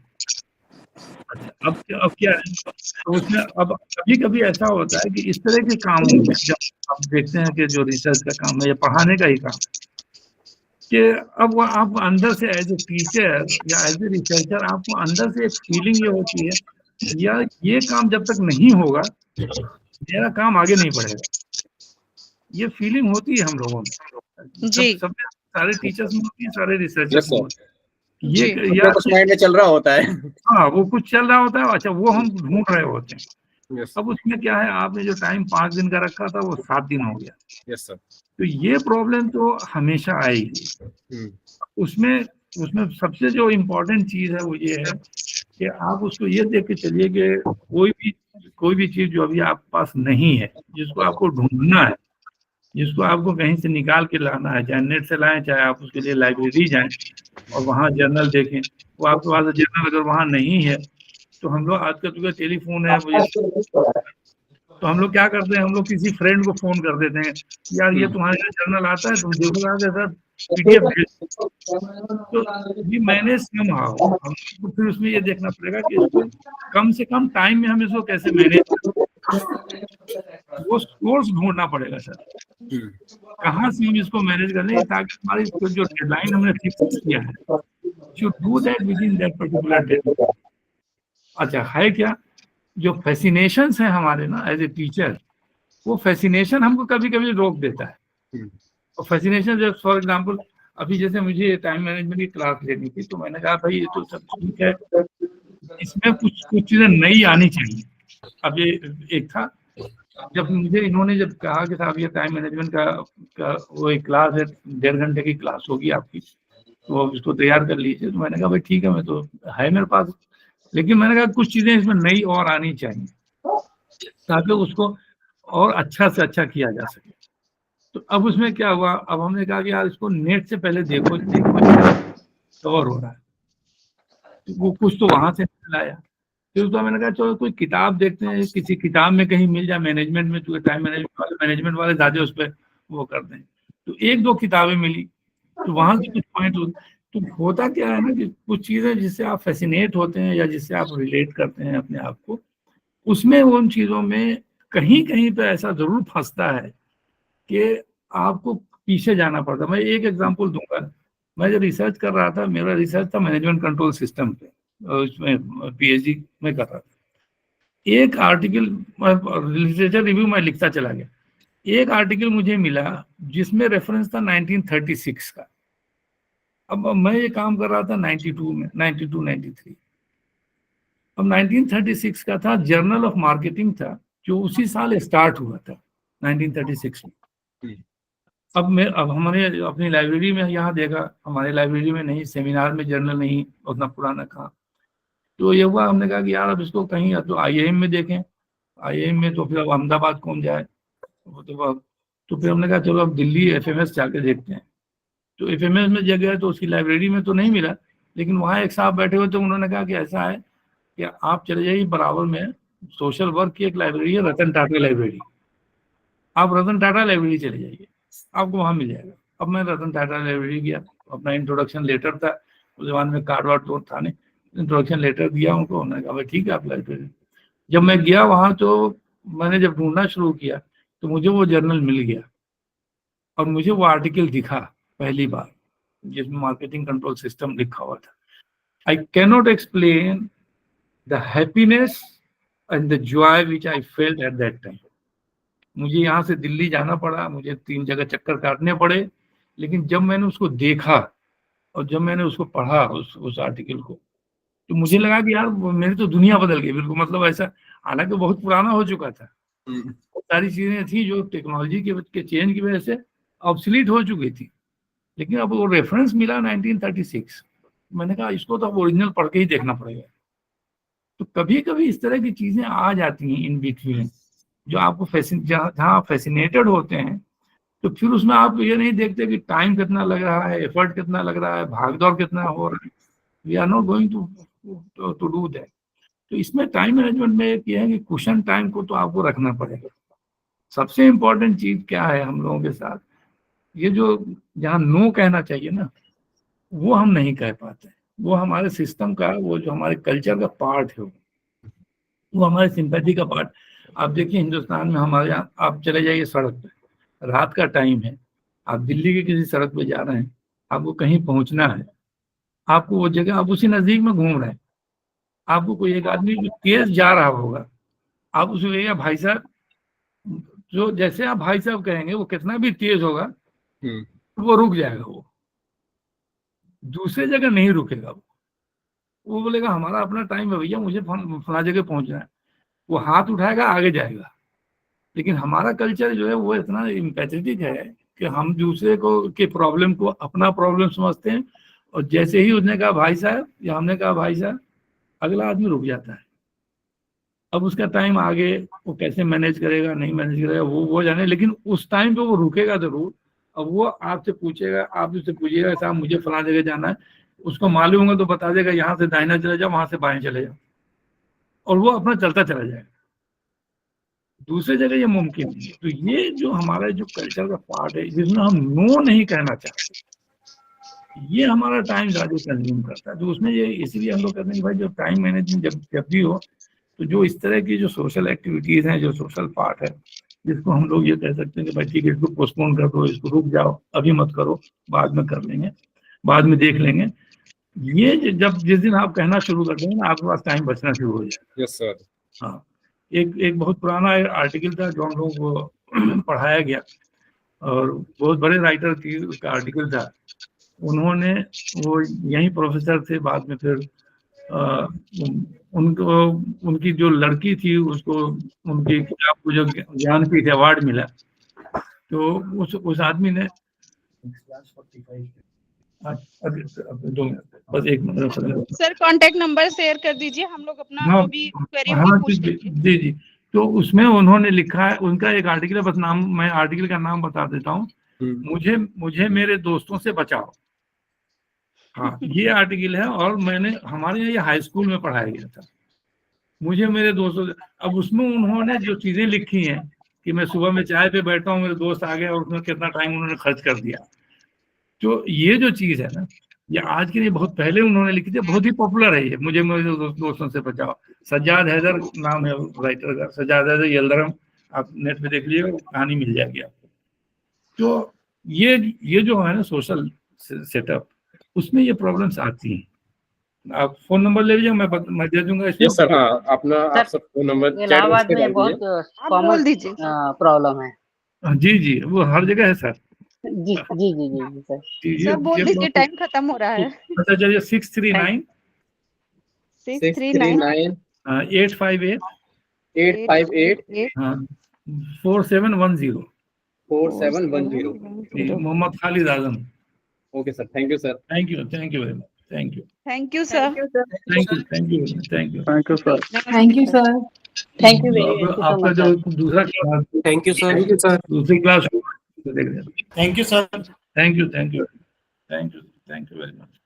अच्छा, अब क्या है, तो उसमें अब कभी कभी ऐसा होता है कि इस तरह के कामों में जब आप देखते हैं कि जो रिसर्च का काम है या पढ़ाने का ही काम है, कि अब वो आप अंदर से एज ए टीचर या एज ए रिसर्चर आपको अंदर से एक फीलिंग ये होती है या ये काम जब तक नहीं होगा मेरा काम आगे नहीं बढ़ेगा। ये फीलिंग होती है हम लोगों में, सब सारे टीचर्स में होती है, सारे रिसर्चर्स में होती है। ये या कुछ माइंड में चल रहा होता है। हाँ, वो कुछ चल रहा होता है। अच्छा, वो हम ढूंढ रहे होते हैं। अब उसमें क्या है, आपने जो टाइम 5 दिन का रखा था वो 7 दिन हो गया। Yes sir. तो ये प्रॉब्लम तो हमेशा आएगी। उसमें सबसे जो इम्पोर्टेंट चीज है वो ये है कि आप उसको ये देख के चलिए कि कोई भी चीज जो अभी आपके पास नहीं है, जिसको आपको ढूंढना है, जिसको आपको कहीं से निकाल के लाना है, चाहे नेट से लाएं, चाहे आप उसके लिए लाइब्रेरी जाएं और वहाँ जर्नल देखें, वो आपके पास जर्नल अगर वहाँ नहीं है तो हम लोग आजकल तो टेलीफोन है, तो हम लोग क्या करते हैं, हम लोग किसी फ्रेंड को फोन कर देते हैं, यार ये तुम्हारे यहाँ जर्नल आता है, तुम देखो सर PDF भेज। तो ये मैनेज कम हमको फिर उसमें ये देखना पड़ेगा कि इसको कम से कम टाइम में हम इसको कैसे मैनेज वो सोर्स ढूंढना पड़ेगा सर, कहाँ से हम इसको मैनेज कर लें ताकि हमारी जो डेडलाइन हमने फिक्स किया है should do that within that particular deadline। अच्छा है क्या, जो फैसिनेशंस है हमारे ना एज ए टीचर, वो फैसिनेशन हमको कभी कभी रोक देता है। और फैसिनेशन जब फॉर एग्जांपल अभी जैसे मुझे टाइम मैनेजमेंट की क्लास लेनी थी, तो मैंने कहा भाई ये तो सब ठीक है, इसमें कुछ चीजें नई आनी चाहिए। अब ये एक था, जब मुझे इन्होंने जब कहा कि साहब ये टाइम मैनेजमेंट का वो एक क्लास है, 1.5 घंटे की क्लास होगी आपकी, तो अब इसको तैयार कर लीजिए। तो मैंने कहा भाई ठीक है, मैं तो है मेरे पास, लेकिन मैंने कहा कुछ चीजें इसमें नई और आनी चाहिए ताकि उसको और अच्छा से अच्छा किया जा सके। तो अब उसमें क्या हुआ, अब हमने कहा कि यार इसको नेट से पहले देखो कवर हो रहा है, तो वो कुछ तो वहां से लाया। फिर उसको मैंने कहा चलो कोई किताब देखते हैं, किसी किताब में कहीं मिल जाए मैनेजमेंट में, तो टाइम मैनेजमेंट वाले ज्यादा उस पर वो करते हैं। तो 1-2 किताबें मिली, तो वहां से कुछ पॉइंट तो होता क्या है ना कि कुछ चीजें जिससे आप फैसिनेट होते हैं या जिससे आप रिलेट करते हैं अपने आप को, उसमें उन चीजों में कहीं कहीं पे ऐसा जरूर फंसता है कि आपको पीछे जाना पड़ता है। मैं एक एग्जांपल दूंगा, मैं जब रिसर्च कर रहा था, मेरा रिसर्च था मैनेजमेंट कंट्रोल सिस्टम पे, उसमें PhD में कर रहा था। एक आर्टिकल लिटरेचर रिव्यू में लिखता चला गया, एक आर्टिकल मुझे मिला जिसमें रेफरेंस था 1936 का। अब मैं ये काम कर रहा था 92 में, 93। अब 1936 का था, जर्नल ऑफ मार्केटिंग था, जो उसी साल स्टार्ट हुआ था 1936 में। अब हमारे अपनी लाइब्रेरी में यहाँ देखा, हमारे लाइब्रेरी में नहीं, सेमिनार में जर्नल नहीं, उतना पुराना कहा। तो ये हुआ, हमने कहा कि यार अब इसको कहीं या तो IIM में देखें, IIM में तो फिर अब अहमदाबाद कौन जाए, तो फिर हमने कहा चलो अब दिल्ली FMS जाके देखते हैं। तो FMS में जगह तो उसकी लाइब्रेरी में तो नहीं मिला, लेकिन वहाँ एक साहब बैठे हुए थे, उन्होंने कहा कि ऐसा है कि आप चले जाइए बराबर में सोशल वर्क की एक लाइब्रेरी है, रतन टाटा लाइब्रेरी, आप रतन टाटा लाइब्रेरी चले जाइए, आपको वहाँ मिल जाएगा। अब मैं रतन टाटा लाइब्रेरी गया, अपना इंट्रोडक्शन लेटर था, उस जमाने में कार्ड वार्ड तो था नहीं, इंट्रोडक्शन लेटर दिया उनको, उन्होंने कहा भाई ठीक है आप लाइब्रेरी। जब मैं गया वहाँ तो मैंने जब ढूंढना शुरू किया तो मुझे वो जर्नल मिल गया और मुझे वो आर्टिकल दिखा पहली बार जिसमें मार्केटिंग कंट्रोल सिस्टम लिखा हुआ था। I cannot explain the happiness and the joy which I felt at that time. मुझे यहाँ से दिल्ली जाना पड़ा, मुझे 3 जगह चक्कर काटने पड़े, लेकिन जब मैंने उसको देखा और जब मैंने उसको पढ़ा उस आर्टिकल को, तो मुझे लगा कि यार मेरी तो दुनिया बदल गई बिल्कुल। मतलब ऐसा, हालांकि बहुत पुराना हो चुका था, सारी चीजें थी जो टेक्नोलॉजी के चेंज की वजह से ऑब्सलीट हो चुकी थी, लेकिन अब वो रेफरेंस मिला 1936। मैंने कहा इसको तो अब ओरिजिनल पढ़ के ही देखना पड़ेगा। तो कभी कभी इस तरह की चीजें आ जाती हैं इन बिटवीन, जो आपको जहाँ फैसिनेटेड होते हैं, तो फिर उसमें आप ये नहीं देखते कि टाइम कितना लग रहा है, एफर्ट कितना लग रहा है, भागदौड़ कितना हो रहा है। We are not going to do that. तो इसमें टाइम मैनेजमेंट में एक ये है कि कुशन टाइम को तो आपको रखना पड़ेगा। सबसे इम्पोर्टेंट चीज क्या है हम लोगों के साथ, ये जो जहाँ नो कहना चाहिए ना, वो हम नहीं कह पाते। वो हमारे सिस्टम का, वो जो हमारे कल्चर का पार्ट है, वो हमारे सिंपैथी का पार्ट। आप देखिए हिंदुस्तान में हमारे यहाँ, आप चले जाइए सड़क पे, रात का टाइम है, आप दिल्ली के किसी सड़क पे जा रहे हैं, आपको कहीं पहुंचना है, आपको वो जगह, आप उसी नजदीक में घूम रहे हैं, आपको कोई एक आदमी जो तेज जा रहा होगा, आप उसको कहिएगा भाई साहब, जो जैसे आप भाई साहब कहेंगे, वो कितना भी तेज होगा वो रुक जाएगा, वो दूसरे जगह नहीं रुकेगा। वो बोलेगा हमारा अपना टाइम है भैया, मुझे फला जगह पहुंचना है, वो हाथ उठाएगा, आगे जाएगा। लेकिन हमारा कल्चर जो है वो इतना इम्पैथेटिक है कि हम दूसरे को के प्रॉब्लम को अपना प्रॉब्लम समझते हैं, और जैसे ही उसने कहा भाई साहब या हमने कहा भाई साहब, अगला आदमी रुक जाता है। अब उसका टाइम आगे वो कैसे मैनेज करेगा, नहीं मैनेज करेगा, वो जाने, लेकिन उस टाइम पे वो रुकेगा जरूर। अब वो आपसे पूछेगा, आप उससे पूछिएगा साहब मुझे फला जगह जाना है, उसको मालूम होगा तो बता देगा यहाँ से दाहिना चले जाओ, वहां से बाएं चले जाओ, और वो अपना चलता चला जाएगा। दूसरी जगह ये मुमकिन नहीं है। तो ये जो हमारा जो कल्चर का पार्ट है, जिसमें हम नो नहीं कहना चाहते, ये हमारा टाइम ज्यादा कंज्यूम करता है। तो उसमें ये इसलिए हम लोग कहते हैं कि भाई जो टाइम मैनेजमेंट जब भी हो, तो जो इस तरह की जो सोशल एक्टिविटीज हैं, जो सोशल पार्ट है, जिसको हम लोग ये कह सकते हैं कि भाई ठीक है, इसको पोस्टपोन कर दो, इसको रुक जाओ, अभी मत करो, बाद में कर लेंगे, बाद में देख लेंगे, ये जब जिस दिन आप कहना शुरू कर देंगे ना, आपके पास टाइम बचना शुरू हो जाएगा। Yes sir. हाँ, एक बहुत पुराना आर्टिकल था जो हम लोग को पढ़ाया गया, और बहुत बड़े राइटर का आर्टिकल था। उन्होंने, वो यही प्रोफेसर थे, बाद में फिर उनको, उनकी जो लड़की थी उसको उनकी किताब को जो ज्ञानपीठ अवार्ड मिला, तो उस आदमी ने, दो मिनट, बस एक minute sir contact number share कर दीजिए, हम लोग अपना जो भी क्वेरी होगी पूछ लेंगे। जी जी। तो उसमें उन्होंने लिखा है, उनका एक आर्टिकल है, बस नाम, मैं आर्टिकल का नाम बता देता हूँ, मुझे मेरे दोस्तों से बचाओ। हाँ, ये आर्टिकल है, और मैंने, हमारे यहाँ ये हाई स्कूल में पढ़ाया गया था, मुझे मेरे दोस्तों से। अब उसमें उन्होंने जो चीजें लिखी हैं कि मैं सुबह में चाय पे बैठा हूँ, मेरे दोस्त आ गए, और उसमें कितना टाइम उन्होंने खर्च कर दिया। तो ये जो चीज है ना, ये आज के लिए बहुत पहले उन्होंने लिखी थी, बहुत ही पॉपुलर है ये, मुझे मेरे दोस्तों से बचाओ। सज्जाद हैदर नाम है राइटर का, सज्जाद हैदर यल्दरम, आप नेट पे देख लीजिएगा, कहानी मिल जाएगी आपको। तो ये जो है ना सोशल सेटअप, उसमें ये प्रॉब्लम्स आती हैं। आप फोन नंबर ले लीजिए, मैं दे दूंगा इसमें। Yes sir. हाँ, अपना आप सब फोन नंबर इलाहाबाद में बहुत कॉमन प्रॉब्लम है। जी जी, वो हर जगह है सर। जी जी जी जी सर। सर बोल दीजिए, टाइम खत्म हो रहा है। अच्छा चलिए, 639 858 4710 Mohammad Khalid Azam. Okay sir, thank you sir. Thank you very much. Thank you sir. Thank you sir. Thank you sir. Thank you very much. आपका जो दूसरा क्लास, थैंक यू सर। दूसरी क्लास देख रहे हैं। Thank you sir. Thank you very much.